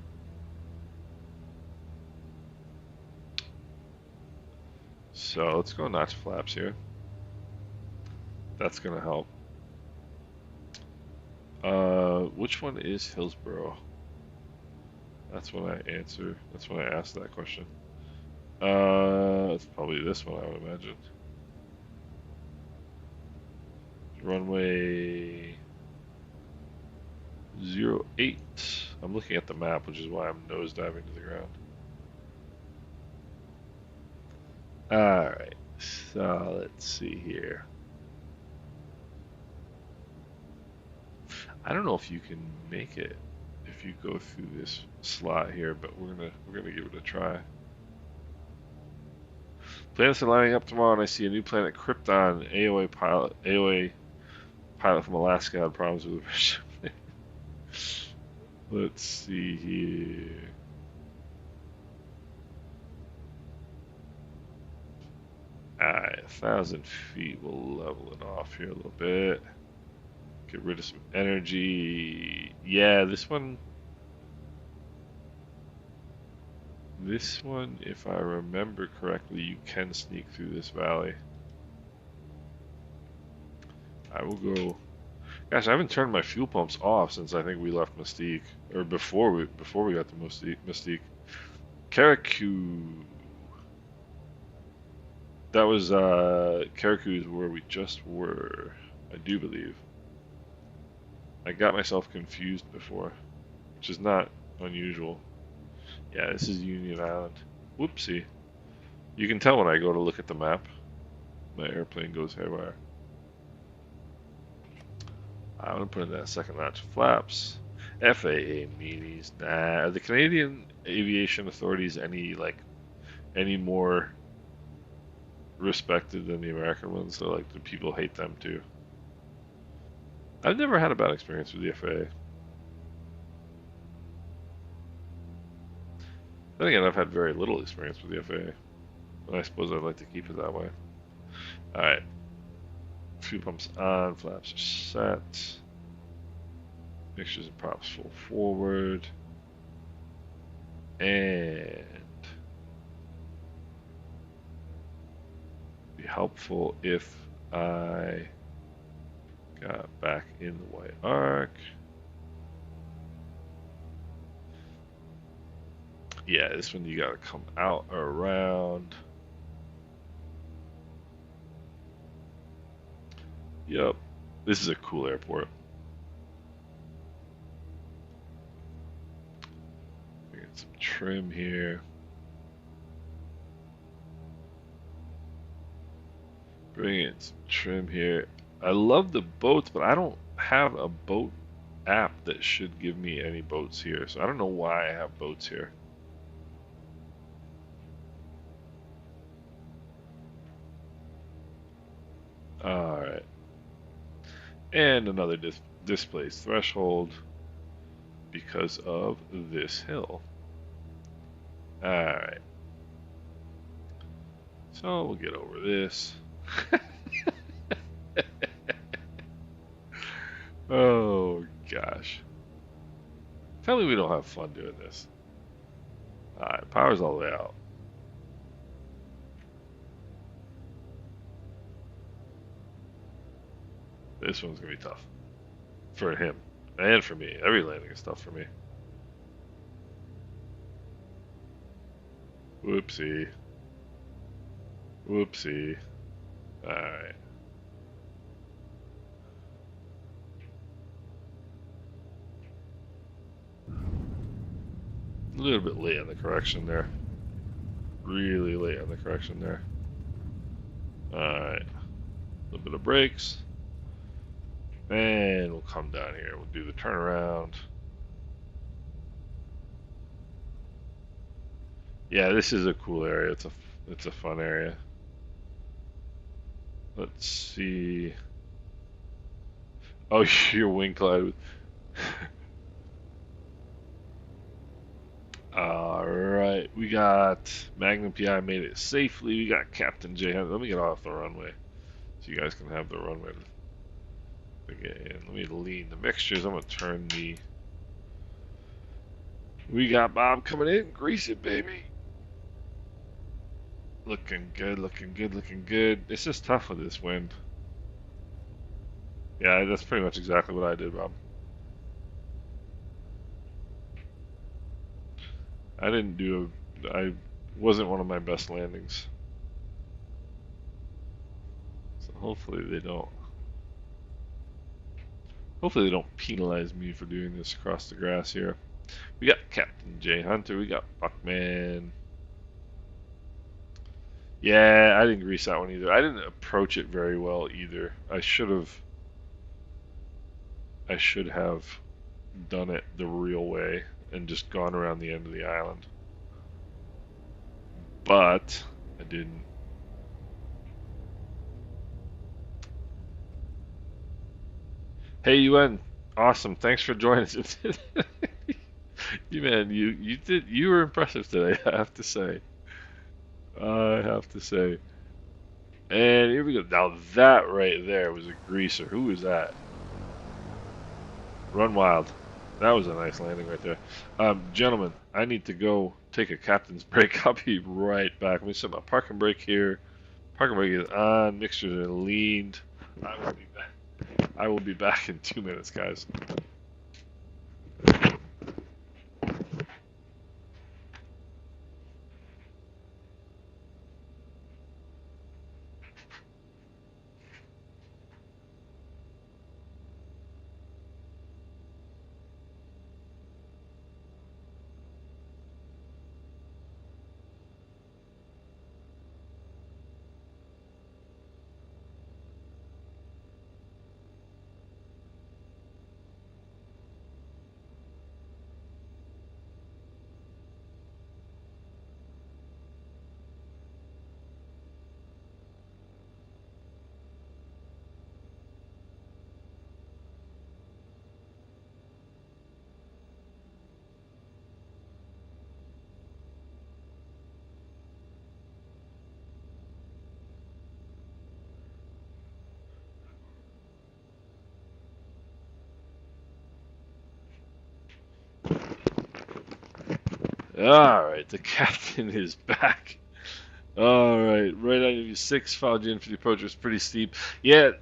So let's go notch flaps here. That's gonna help. Which one is Hillsborough? That's when I answer. That's when I ask that question. It's probably this one, I would imagine. Runway 08. I'm looking at the map, which is why I'm nosediving to the ground. Alright, so let's see here. I don't know if you can make it if you go through this slot here, but we're gonna give it a try. Planets are lining up tomorrow, and I see a new planet, Krypton. AOA pilot from Alaska had problems with the Let's see here. Alright, 1,000 feet. We'll level it off here a little bit. Get rid of some energy. Yeah, this one. This one, if I remember correctly, you can sneak through this valley. I will go. Gosh, I haven't turned my fuel pumps off since I think we left Mustique, or before we got to Mustique. Carriacou. That was Carriacou is where we just were, I do believe. I got myself confused before, which is not unusual. Yeah, this is Union Island. Whoopsie. You can tell when I go to look at the map. My airplane goes haywire. I'm gonna put in that second notch flaps. FAA meetings. Nah. Are the Canadian aviation authorities any more respected than the American ones? So like, do people hate them too? I've never had a bad experience with the FAA. Then again, I've had very little experience with the FAA. And I suppose I'd like to keep it that way. Alright. Fuel pumps on, flaps are set. Mixtures and props full forward. And be helpful if I got back in the white arc. Yeah, this one you gotta come out around. Yep, this is a cool airport. Get some trim here. Bring in some trim here. I love the boats, but I don't have a boat app that should give me any boats here. So I don't know why I have boats here. Alright. And another displaced threshold because of this hill. Alright. So we'll get over this. Oh gosh. Tell me we don't have fun doing this. Alright, power's all the way out. This one's gonna be tough. For him. And for me. Every landing is tough for me. Whoopsie. Whoopsie. Alright. A little bit late on the correction there. Really late on the correction there. Alright. A little bit of brakes. And we'll come down here. We'll do the turnaround. Yeah, this is a cool area. It's a fun area. Let's see. Oh, your wing cloud. Alright, we got Magnum PI made it safely. We got Captain J. Let me get off the runway so you guys can have the runway to get in. Let me lean the mixtures. I'm going to turn the... We got Bob coming in. Grease it, baby. Looking good, looking good, looking good. It's just tough with this wind. Yeah, that's pretty much exactly what I did, Bob. I wasn't one of my best landings. So hopefully they don't penalize me for doing this across the grass here. We got Captain J Hunter, we got Buckman. Yeah, I didn't grease that one either. I didn't approach it very well either. I should have done it the real way and just gone around the end of the island. But I didn't. Hey UN, awesome. Thanks for joining us. You were impressive today, I have to say. And here we go. Now that right there was a greaser. Who was that? Run Wild. That was a nice landing right there. Gentlemen, I need to go take a captain's break. I'll be right back. Let me set my parking brake here. Parking brake is on. Mixtures are leaned. I will be back. I will be back in 2 minutes, guys. Alright, the captain is back. Alright, right on you 6, followed you in for the approach. It was pretty steep. Yeah,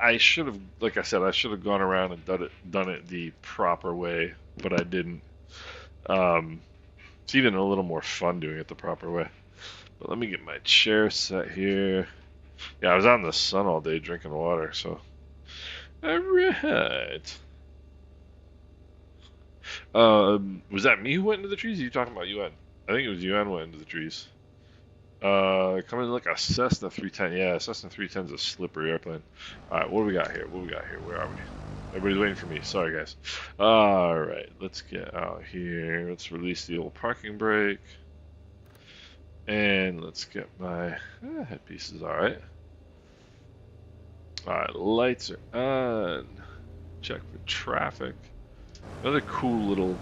I should have, like I said, I should have gone around and done it the proper way, but I didn't. It's even a little more fun doing it the proper way. But let me get my chair set here. Yeah, I was out in the sun all day drinking water, so. Alright. Was that me who went into the trees? Or are you talking about UN? I think it was UN went into the trees. Coming like a Cessna 310. Yeah, Cessna 310 is a slippery airplane. Alright, what do we got here? What do we got here? Where are we? Everybody's waiting for me. Sorry, guys. Alright, let's get out here. Let's release the old parking brake. And let's get my headpieces. Alright. Alright, lights are on. Check for traffic. Another cool little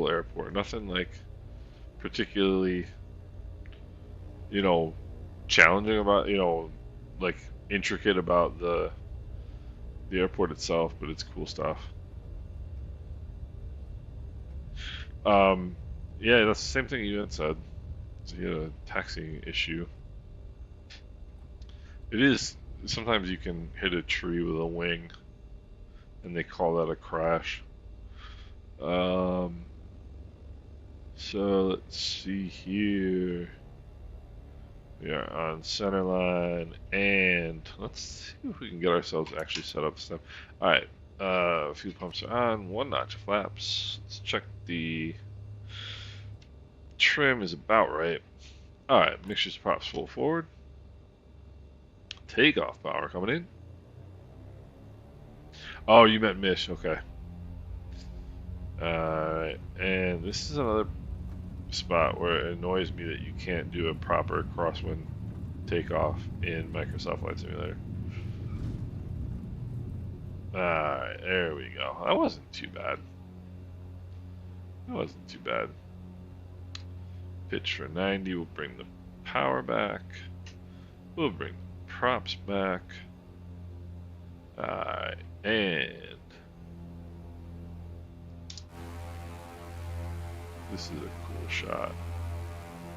airport. Nothing like particularly, challenging about, like intricate about the airport itself, but it's cool stuff. Yeah, that's the same thing you had said. So you had a taxiing issue. It is, sometimes you can hit a tree with a wing, and they call that a crash. So let's see here. We are on center line, and let's see if we can get ourselves actually set up stuff. Alright, fuel pumps are on, 1 notch of flaps. Let's check the trim is about right. Alright, mixtures props full forward. Takeoff power coming in. Oh, you meant Mish, okay. Alright, and this is another spot where it annoys me that you can't do a proper crosswind takeoff in Microsoft Flight Simulator. Alright, there we go. That wasn't too bad. That wasn't too bad. Pitch for 90, we'll bring the power back. We'll bring the props back. Alright, and this is a cool shot.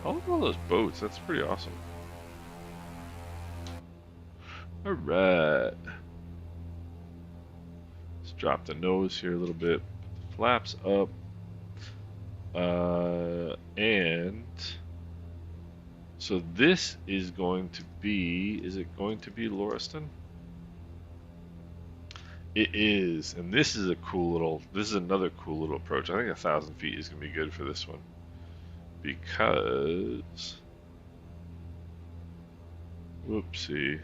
I love all those boats, that's pretty awesome. Alright. Let's drop the nose here a little bit. Put the flaps up. And so this is going to be, is it going to be Lauriston? It is, and this is a cool little, this is another cool little approach. I think 1,000 feet is going to be good for this one. Because, whoopsie.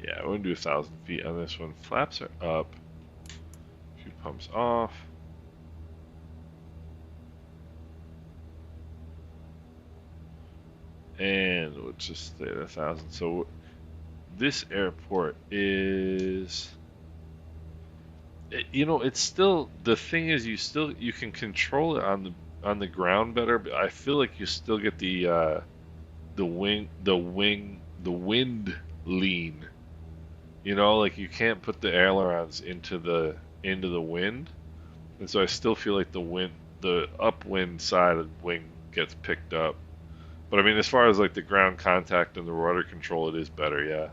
Yeah, we're going to do 1,000 feet on this one. Flaps are up. Few pumps off. And we'll just stay at 1,000. So this airport is, it's still, the thing is you can control it on the ground better, but I feel like you still get the wind lean You know, like you can't put the ailerons into the wind, and so I still feel like the upwind side of the wing gets picked up. But I mean, as far as like the ground contact and the rudder control, it is better, yeah.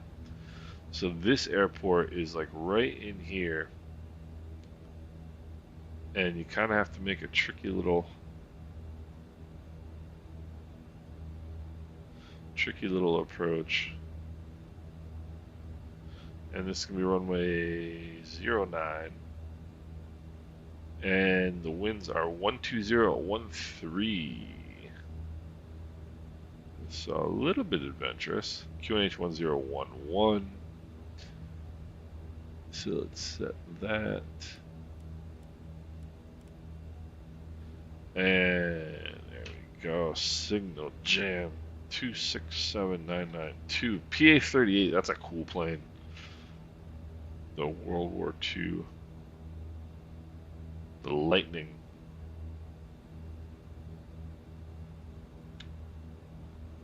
So this airport is like right in here, and you kind of have to make a tricky little approach. And this is gonna be runway 09. And the winds are 12013. So a little bit adventurous. QNH 1011. So let's set that. And there we go. Signal jam 267992. PA 38. That's a cool plane. The World War II. The Lightning.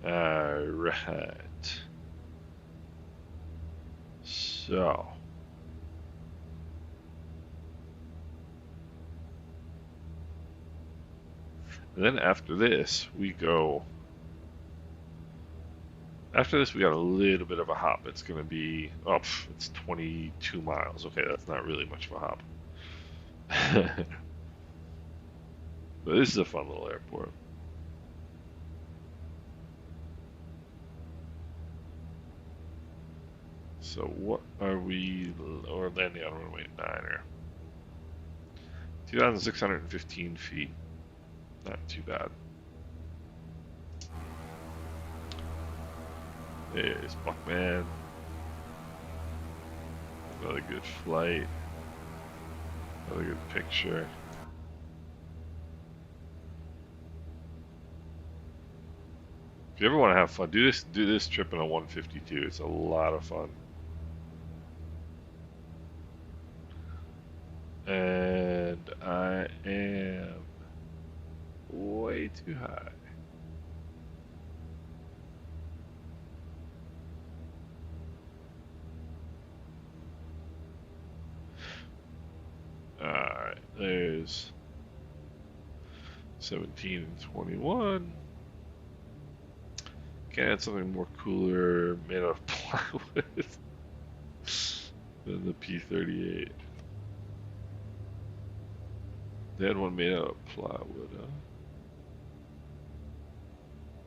Alright. So. And then after this, we go. After this, we got a little bit of a hop. It's going to be. Oh, it's 22 miles. Okay, that's not really much of a hop. But this is a fun little airport. So what are we, or landing on runway 9 2,615 feet. Not too bad. There's Buckman. Another good flight. Another good picture. If you ever want to have fun, do this trip in a 152. It's a lot of fun. And I am way too high. Alright, there's 17 and 21. Can add something more cooler made out of plywood than the P-38. They had one made out of plywood,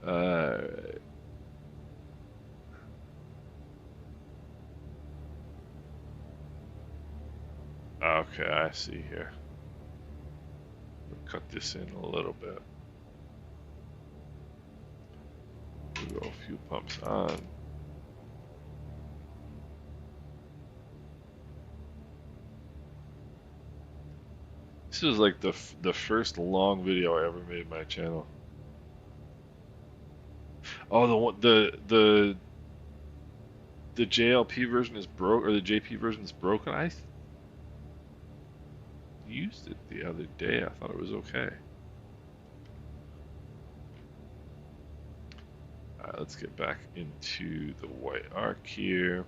huh? Alright. Okay, I see here. We'll cut this in a little bit. We'll go a few pumps on. This is like the first long video I ever made on my channel. Oh, the JLP version is broke, or the JP version is broken. I used it the other day. I thought it was okay. Alright, let's get back into the white arc here.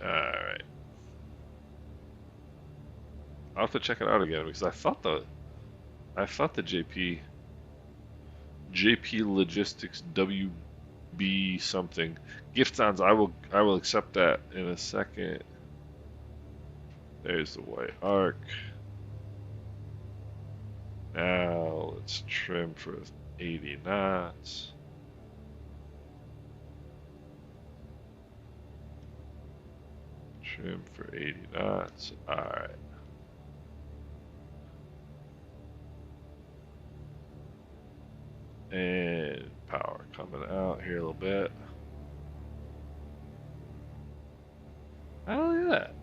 Alright. I'll have to check it out again because I thought the JP Logistics WB something gift ons. I will accept that in a second. There's the white arc. Now let's trim for 80 knots. Trim for 80 knots. Alright. And power coming out here a little bit. Oh, look at that.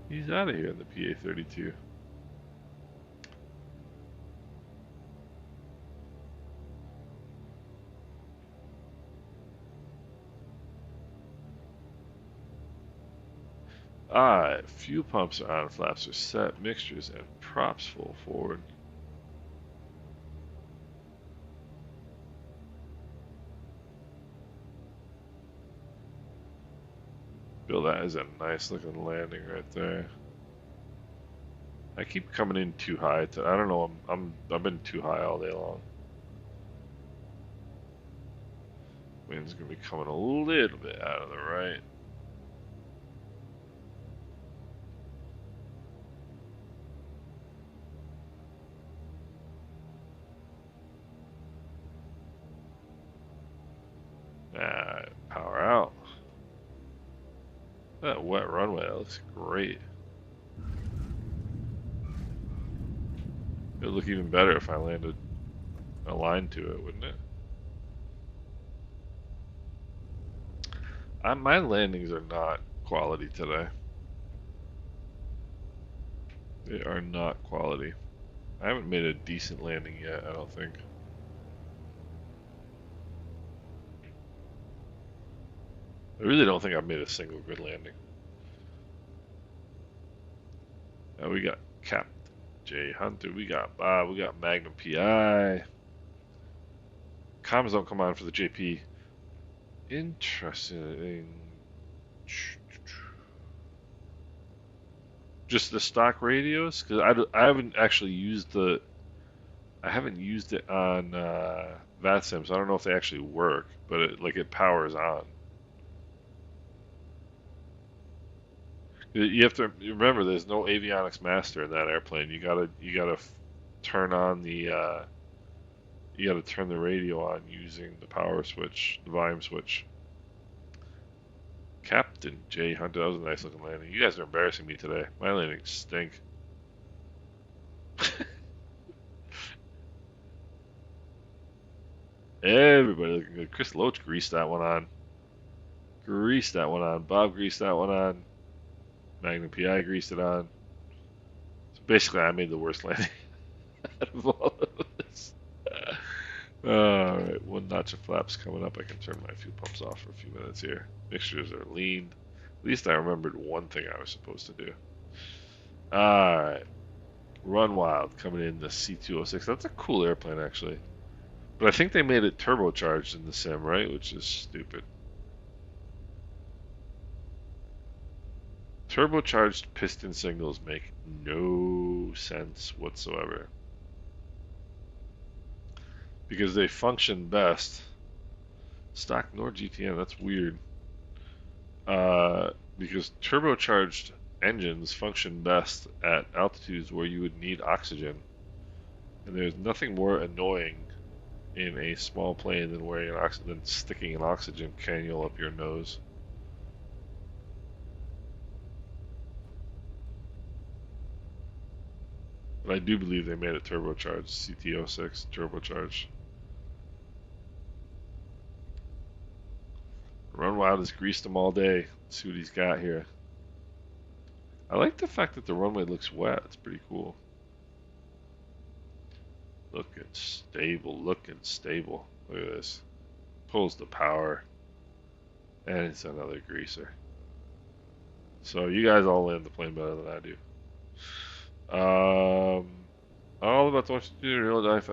He's out of here in the PA-32. Alright, fuel pumps are on, flaps are set, mixtures and props full forward. Bill, that is a nice looking landing right there. I keep coming in too high. I don't know. I've been too high all day long. Wind's gonna be coming a little bit out of the right. Power out. That wet runway, that looks great. It would look even better if I landed aligned to it, wouldn't it? My landings are not quality today. They are not quality. I haven't made a decent landing yet, I don't think. I really don't think I've made a single good landing. We got Captain J Hunter, we got Bob, we got Magnum PI. Comms don't come on for the JP. Interesting. Just the stock radios, because I haven't actually used the. I haven't used it on VATSIM, so I don't know if they actually work, but it powers on. You have to remember, there's no avionics master in that airplane. You gotta turn on the. You gotta turn the radio on using the power switch, the volume switch. Captain J Hunter, that was a nice looking landing. You guys are embarrassing me today. My landings stink. Everybody looking good. Chris Loach greased that one on. Greased that one on. Bob greased that one on. Magnum PI greased it on. So basically, I made the worst landing out of all of this. Alright, one notch of flaps coming up. I can turn my fuel pumps off for a few minutes here. Mixtures are lean. At least I remembered one thing I was supposed to do. Alright. Run Wild coming in the C206. That's a cool airplane, actually. But I think they made it turbocharged in the sim, right? Which is stupid. Turbocharged piston signals make no sense whatsoever. Because they function best. Stock nor GTN, that's weird. Because turbocharged engines function best at altitudes where you would need oxygen. And there's nothing more annoying in a small plane than wearing than sticking an oxygen cannula up your nose. But I do believe they made it turbocharged, CT06 turbocharged. Run Wild has greased them all day. Let's see what he's got here. I like the fact that the runway looks wet. It's pretty cool. Looking stable, looking stable. Look at this. Pulls the power. And it's another greaser. So you guys all land the plane better than I do. All about what you do in real life.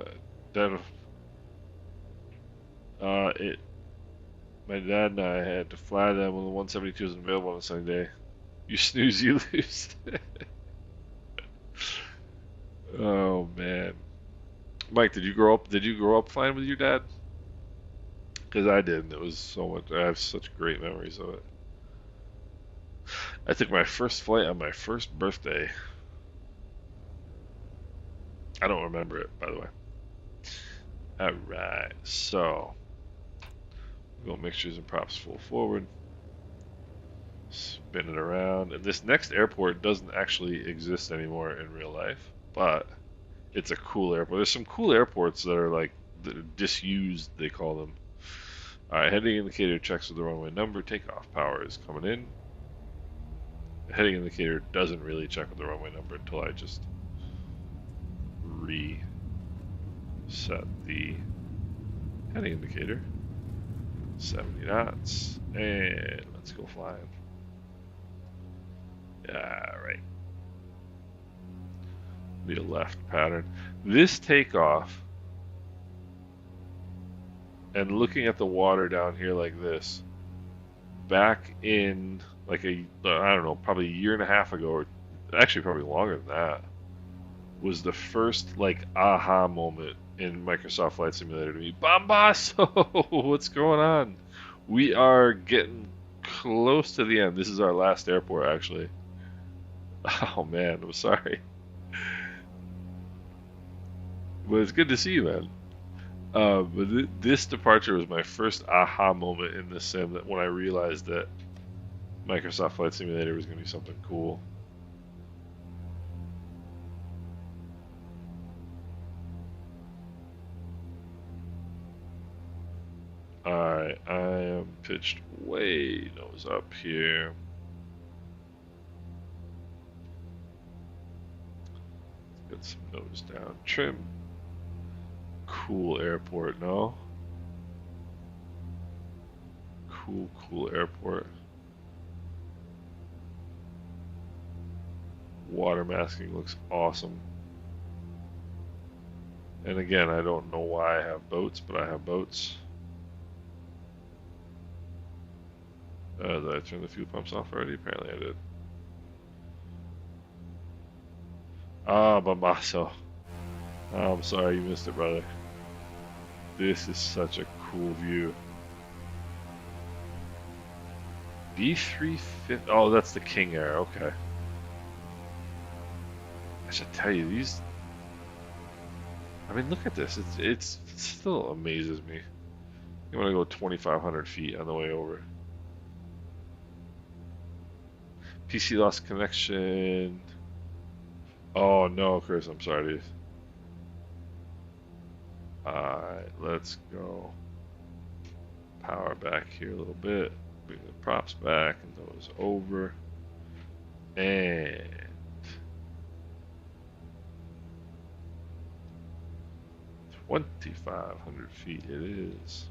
My dad and I had to fly them when the 172 wasn't available on a sunny day. You snooze, you lose. Oh man, Mike, did you grow up? Did you grow up flying with your dad? Because I did, and it was so much. I have such great memories of it. I took my first flight on my first birthday. I don't remember it, by the way. Alright, so we'll go mixtures and props full forward. Spin it around. And this next airport doesn't actually exist anymore in real life, but it's a cool airport. There's some cool airports that are like disused, they call them. Alright, heading indicator checks with the runway number. Takeoff power is coming in. The heading indicator doesn't really check with the runway number until I just reset the heading indicator. 70 knots. And let's go flying. Alright. Need a left pattern. This takeoff and looking at the water down here like this, back in like I don't know, probably a year and a half ago, or actually probably longer than that, was the first like aha moment in Microsoft Flight Simulator to me. Bombasso, what's going on? We are getting close to the end. This is our last airport, actually. Oh man, I'm sorry, but it's good to see you, man. But this departure was my first aha moment in the sim, that when I realized that Microsoft Flight Simulator was going to be something cool. Alright, I am pitched way nose up here. Let's get some nose down trim. Cool airport, no? Cool airport. Water masking looks awesome. And again, I don't know why I have boats, but I have boats. Did I turn the fuel pumps off already? Apparently I did. Ah, Bambasso. Oh, I'm sorry you missed it, brother. This is such a cool view. V350. Oh, that's the King Air. Okay. I should tell you, these. I mean, look at this. It still amazes me. You want to go 2,500 feet on the way over. PC lost connection. Oh no, Chris, I'm sorry, dude. Alright, let's go. Power back here a little bit. Bring the props back and those over. And 2,500 feet it is.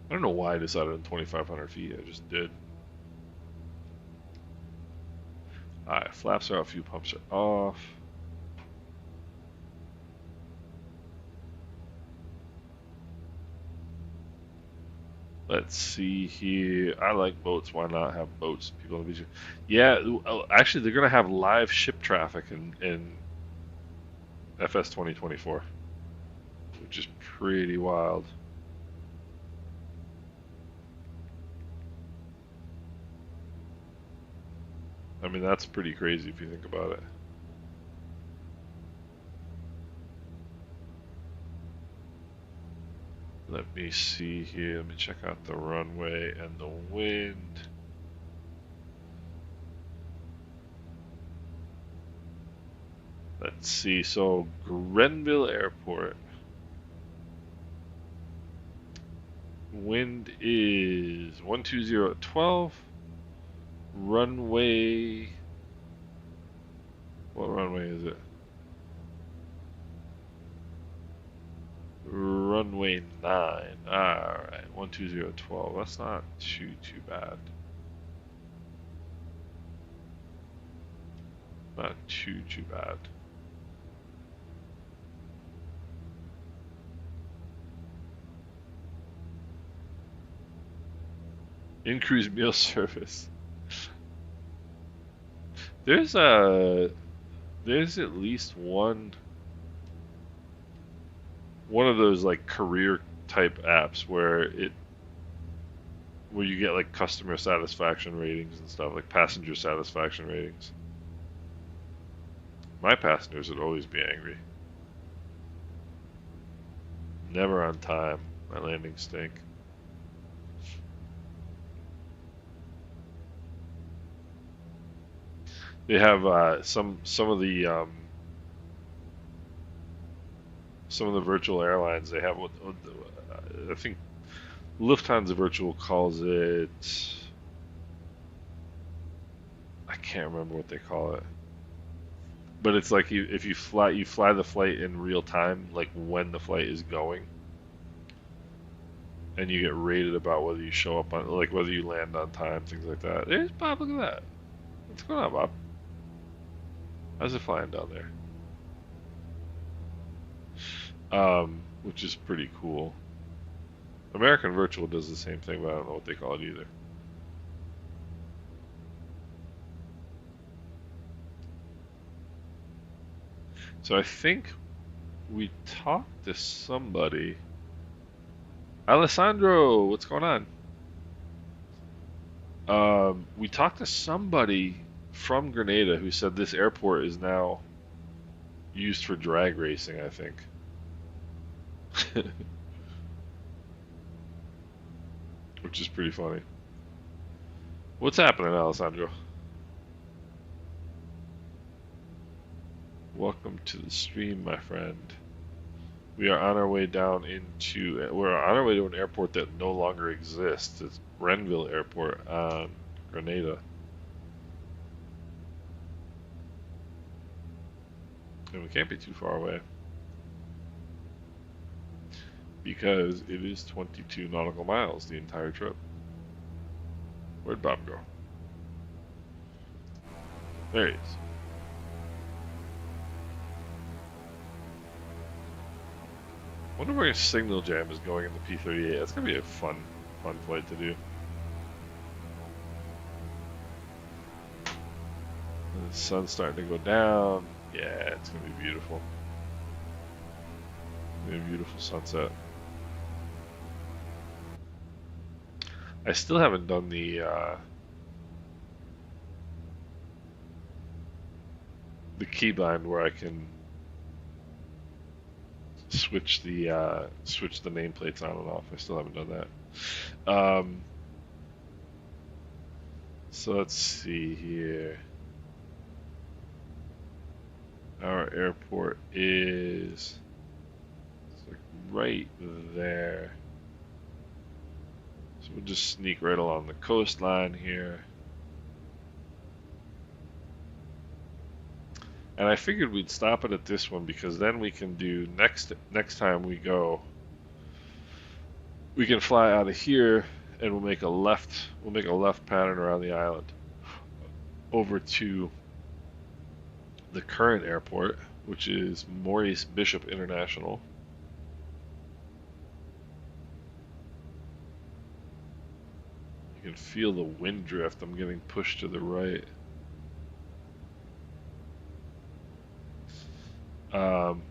I don't know why I decided on 2,500 feet. I just did. Alright, flaps are out, fuel pumps are off. Let's see here. I like boats. Why not have boats? People on the beach. Yeah, actually, they're gonna have live ship traffic in FS 2024, which is pretty wild. I mean, that's pretty crazy if you think about it. Let me see here. Let me check out the runway and the wind. Let's see. So, Grenville Airport. Wind is 120 at 12. Runway. What runway is it? Runway 9. Alright, 120 at 12. That's not too bad. Not too bad. In-cruise meal service. There's at least one of those like career type apps where you get like customer satisfaction ratings and stuff, like passenger satisfaction ratings. My passengers would always be angry. Never on time. My landings stink. They have some of the virtual airlines. They have what I think Lufthansa Virtual calls it. I can't remember what they call it, but it's like if you fly the flight in real time, like when the flight is going, and you get rated about whether you show up on, like whether you land on time, things like that. There's Bob. Look at that. What's going on, Bob? How's it flying down there? Which is pretty cool. American Virtual does the same thing, but I don't know what they call it either. So I think we talked to somebody. Alessandro, what's going on? We talked to somebody from Grenada who said this airport is now used for drag racing, I think. Which is pretty funny. What's happening, Alessandro? Welcome to the stream, my friend. We are on our way down into, we're on our way to an airport that no longer exists. It's Grenville Airport on Grenada. And we can't be too far away, because it is 22 nautical miles the entire trip. Where'd Bob go? There he is. Wonder where signal jam is going in the P-38. That's gonna be a fun flight to do. And the sun's starting to go down. Yeah, it's gonna be beautiful. It's gonna be a beautiful sunset. I still haven't done the keybind where I can switch the nameplates on and off. I still haven't done that. So let's see here. Our airport is like right there. So we'll just sneak right along the coastline here. And I figured we'd stop it at this one because then we can do next time we go, we can fly out of here and we'll make a left pattern around the island over to the current airport, which is Maurice Bishop International. You can feel the wind drift. I'm getting pushed to the right.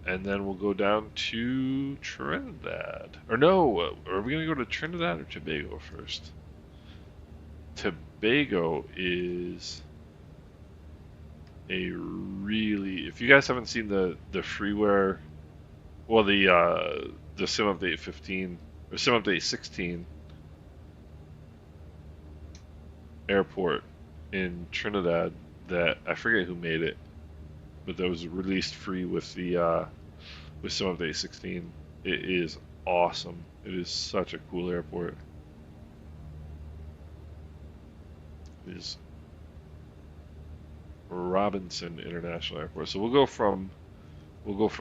And then we'll go down to Trinidad. Or no, are we going to go to Trinidad or Tobago first? Tobago is a really... If you guys haven't seen the freeware... Well, the Sim Update 15... Or Sim Update 16 airport in Trinidad that... I forget who made it, but that was released free with the with Sim Update 16. It is awesome. It is such a cool airport. It is Robinson International Airport. So we'll go from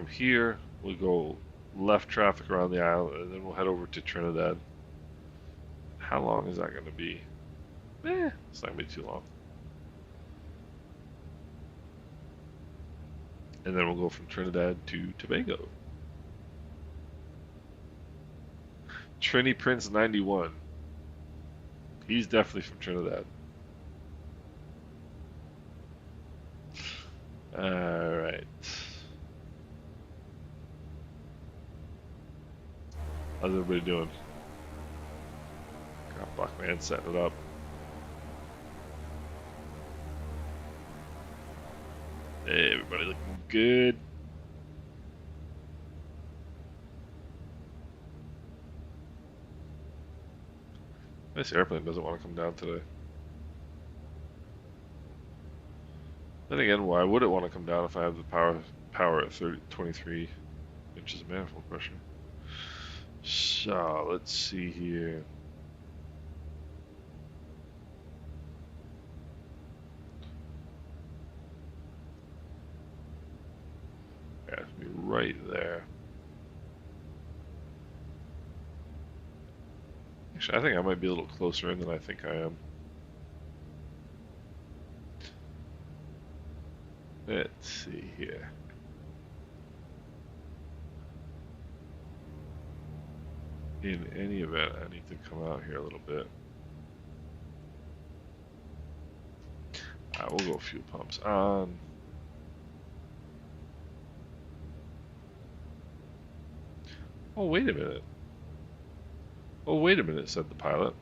here. We'll go left traffic around the island, and then we'll head over to Trinidad. How long is that going to be? It's not going to be too long. And then we'll go from Trinidad to Tobago. Trini Prince 91. He's definitely from Trinidad. Alright. How's everybody doing? Got Buckman setting it up. Hey, everybody looking good. This airplane doesn't want to come down today. Then again, why would it want to come down if I have the power at 23 inches of manifold pressure? So, let's see here. Yeah, it's gonna be right there. Actually, I think I might be a little closer in than I think I am. Let's see here. In any event, I need to come out here a little bit. Alright, we'll go fuel pumps on. Oh, wait a minute. Oh, wait a minute, said the pilot.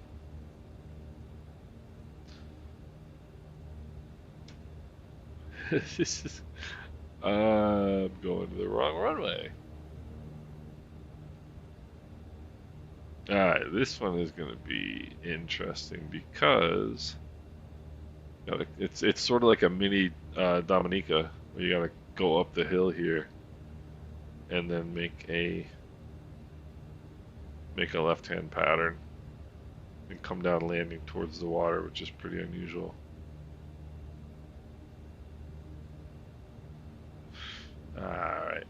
This is... I'm going to the wrong runway. Alright, this one is going to be interesting because you know, it's sort of like a mini Dominica where you got to go up the hill here and then make a left-hand pattern and come down landing towards the water, which is pretty unusual. Alright.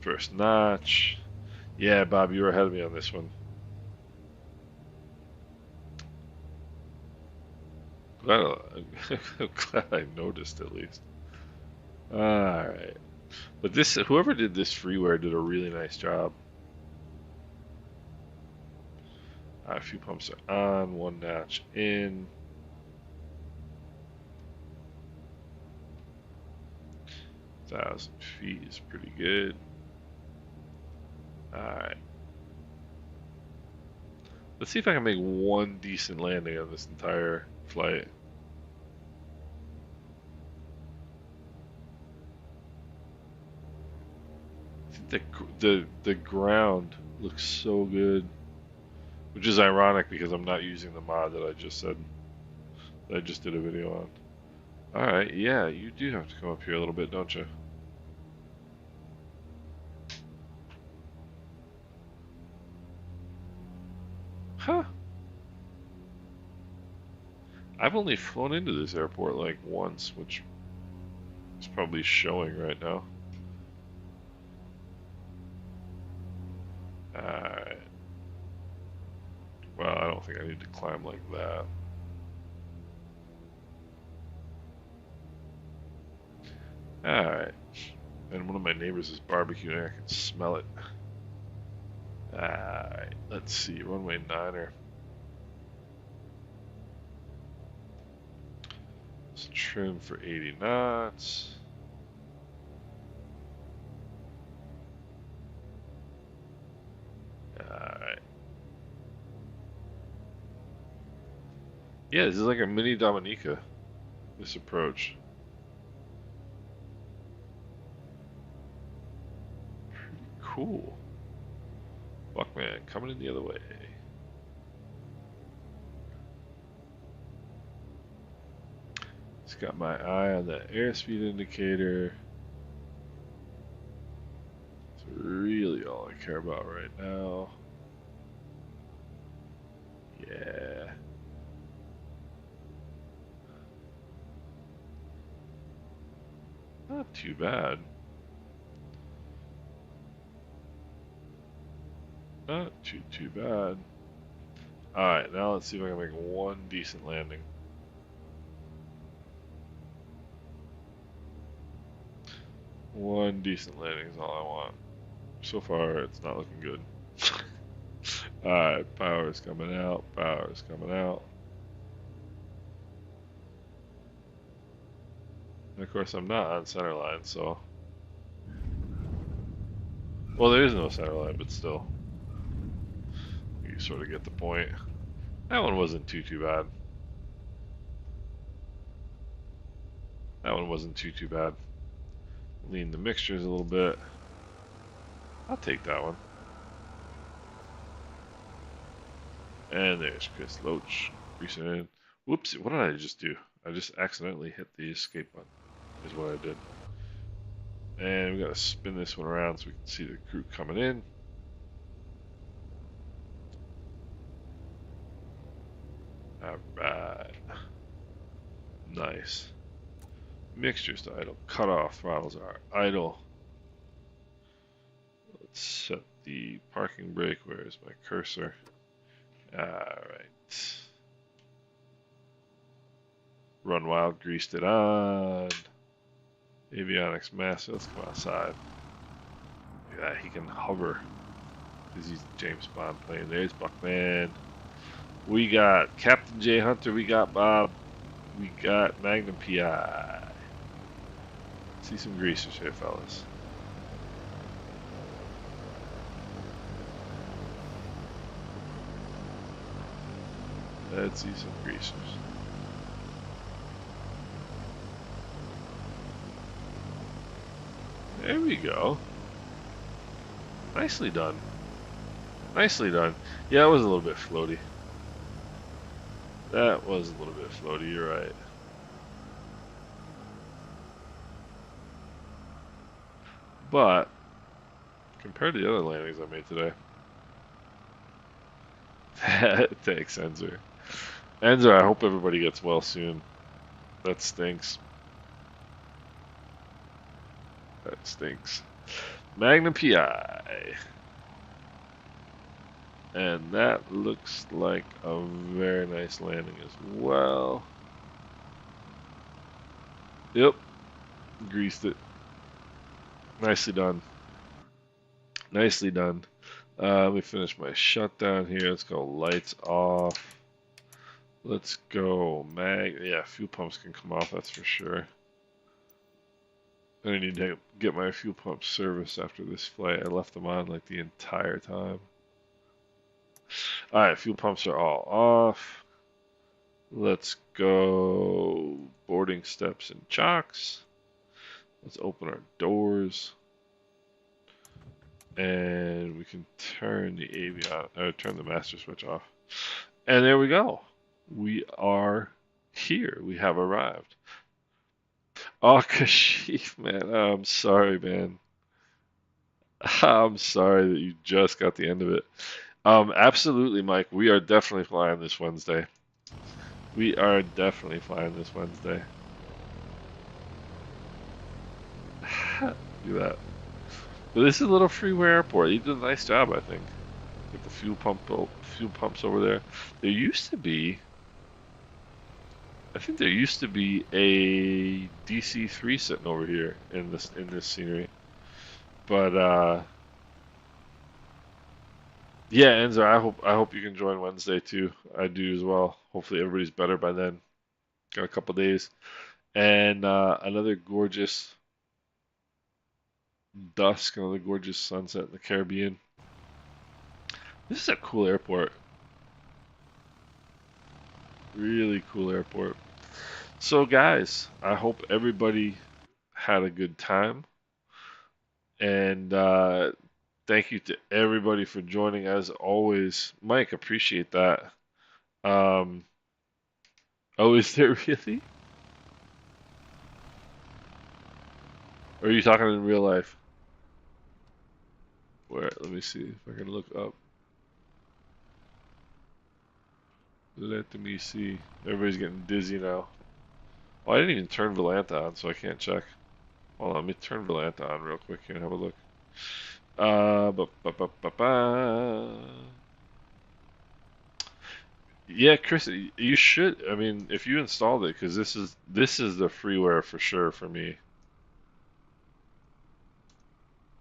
First notch. Yeah, Bob, you were ahead of me on this one. I'm glad I noticed at least. Alright. But this, whoever did this freeware did a really nice job. A few pumps are on, one notch in. Thousand feet is pretty good. Alright. Let's see if I can make one decent landing on this entire flight. I think the ground looks so good. Which is ironic because I'm not using the mod that I just said, that I just did a video on. Alright, yeah, you do have to come up here a little bit, don't you? Huh. I've only flown into this airport like once, which is probably showing right now. Alright. Well, I don't think I need to climb like that. Alright. And one of my neighbors is barbecuing. I can smell it. Alright. Let's see. Runway 9er. Let's trim for 80 knots. Alright. Yeah, this is like a mini Dominica, this approach. Pretty cool. Buckman coming in the other way. It's got my eye on that airspeed indicator. It's really all I care about right now. Yeah. Not too bad. Not too bad. Alright, now let's see if I can make one decent landing. One decent landing is all I want. So far, it's not looking good. Alright, power is coming out, power is coming out. And of course, I'm not on center line, so... Well, there is no center line, but still. You sort of get the point. That one wasn't too bad. That one wasn't too bad. Lean the mixtures a little bit. I'll take that one. And there's Chris Loach greasing in. Whoops, what did I just do? I just accidentally hit the escape button, is what I did. And we gotta spin this one around so we can see the crew coming in. Alright. Nice. Mixtures to idle. Cutoff throttles are idle. Let's set the parking brake. Where is my cursor? Alright. Run wild, greased it on. Avionics master, let's come outside. Yeah, he can hover. Because he's a James Bond plane. There's Buckman. We got Captain J. Hunter, we got Bob. We got Magnum PI. See some greasers here, fellas. Let's see some greasers. There we go. Nicely done. Nicely done. Yeah, it was a little bit floaty. That was a little bit floaty, you're right. But, compared to the other landings I made today, thanks, Enzer. Enzer, I hope everybody gets well soon. That stinks. That stinks. Magnum PI. And that looks like a very nice landing as well. Yep. Greased it. Nicely done. Nicely done. Let me finish my shutdown here. Let's go lights off. Let's go yeah, fuel pumps can come off, that's for sure. I need to get my fuel pumps serviced after this flight. I left them on like the entire time. Alright, fuel pumps are all off. Let's go boarding steps and chocks. Let's open our doors. And we can turn the turn the master switch off. And there we go. We are here. We have arrived. Oh, Kashif, man. I'm sorry, man. I'm sorry that you just got the end of it. Absolutely, Mike. We are definitely flying this Wednesday. We are definitely flying this Wednesday. Look at that. But this is a little freeway airport. You did a nice job, I think. Get the fuel pumps over there. There used to be, I think there used to be a DC-3 sitting over here in this scenery. But yeah, Enzo, I hope you can join Wednesday too. I do as well. Hopefully everybody's better by then. Got a couple days. And another gorgeous dusk, another gorgeous sunset in the Caribbean. This is a cool airport. Really cool airport. So guys, I hope everybody had a good time. And thank you to everybody for joining as always. Mike, appreciate that. Oh, is there really? Or are you talking in real life? Where? Let me see if I can look up. Let me see. Everybody's getting dizzy now. Oh, I didn't even turn Volanta on, so I can't check. Hold on, let me turn Volanta on real quick here and have a look. Ba, ba, ba, ba, ba. Yeah, Chris, you should. I mean, if you installed it, because this is the freeware for sure for me.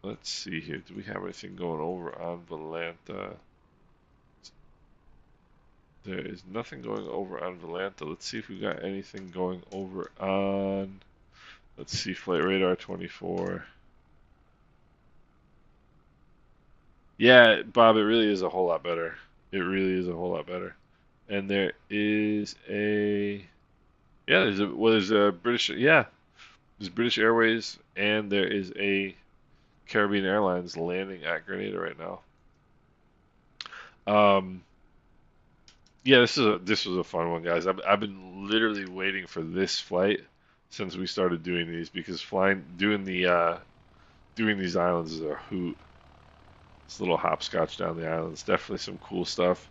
Let's see here. Do we have anything going over on Volanta? There is nothing going over on Volanta. Let's see if we got anything going over on. Let's see, Flight Radar 24. Yeah, Bob, it really is a whole lot better. It really is a whole lot better. And there is there's a British, there's British Airways, and there is a Caribbean Airlines landing at Grenada right now. Yeah, this was a fun one, guys. I've been literally waiting for this flight since we started doing these because doing these islands is a hoot. It's a little hopscotch down the islands. Definitely some cool stuff.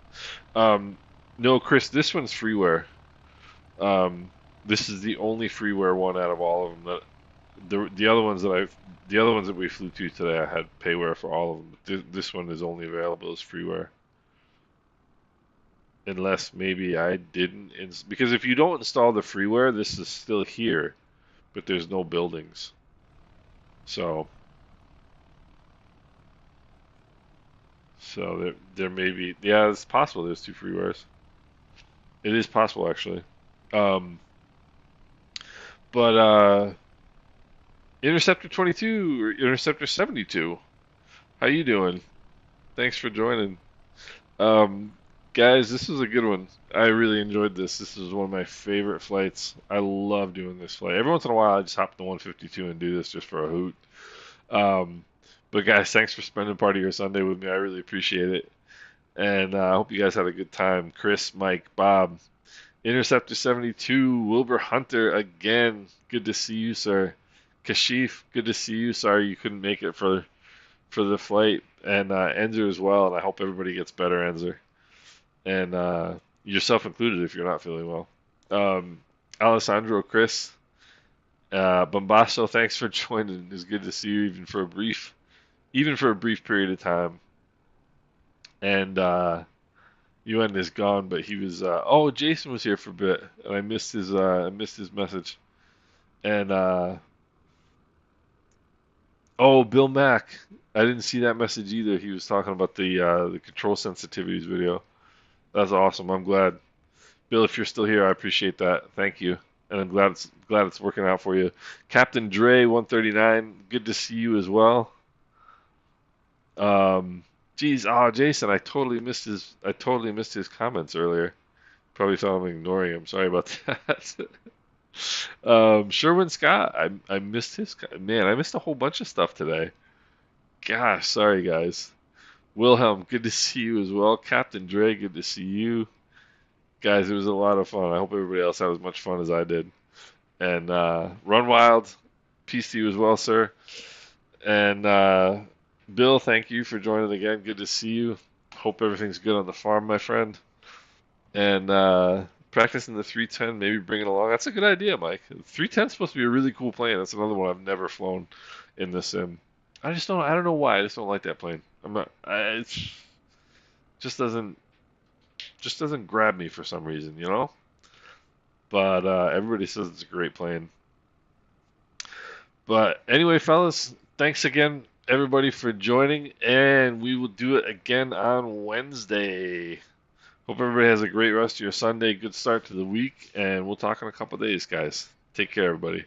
No, Chris, this one's freeware. This is the only freeware one out of all of them. The other ones that we flew to today, I had payware for all of them. But this one is only available as freeware. Unless maybe I didn't, because if you don't install the freeware, this is still here, but there's no buildings. So there may be, yeah, it's possible there's two freewares. It is possible actually. Um, but Interceptor 22 or Interceptor 72. How you doing? Thanks for joining. Um, Guys, this was a good one. I really enjoyed this. This is one of my favorite flights. I love doing this flight. Every once in a while, I just hop the 152 and do this just for a hoot. Um, but guys, thanks for spending part of your Sunday with me. I really appreciate it. And I hope you guys had a good time. Chris, Mike, Bob, Interceptor 72, Wilbur Hunter again. Good to see you, sir. Kashif, good to see you. Sorry you couldn't make it for the flight, and Enzer as well. And I hope everybody gets better, Enzer, and yourself included if you're not feeling well. Alessandro, Chris, Bombasso, thanks for joining. It's good to see you, even for a brief period of time. And UN is gone, but he was. Oh, Jason was here for a bit, and I missed his message. And oh, Bill Mack, I didn't see that message either. He was talking about the control sensitivities video. That's awesome. I'm glad, Bill. If you're still here, I appreciate that. Thank you, and I'm glad it's working out for you. Captain Dre 139, good to see you as well. Geez, Jason, I totally missed his comments earlier. Probably thought I'm ignoring him. Sorry about that. Sherwin Scott, I missed man. I missed a whole bunch of stuff today. Gosh, sorry guys. Wilhelm, good to see you as well. Captain Dre, good to see you. Guys, it was a lot of fun. I hope everybody else had as much fun as I did. And Run Wild, peace to you as well, sir. And Bill, thank you for joining again. Good to see you. Hope everything's good on the farm, my friend. And practicing the 310, maybe bring it along. That's a good idea, Mike. 310 is supposed to be a really cool plane. That's another one I've never flown in the sim. I don't know why. I just don't like that plane. It just doesn't grab me for some reason, you know? But everybody says it's a great plane. But anyway, fellas, thanks again, everybody, for joining, and we will do it again on Wednesday. Hope everybody has a great rest of your Sunday, good start to the week, and we'll talk in a couple days, guys. Take care, everybody.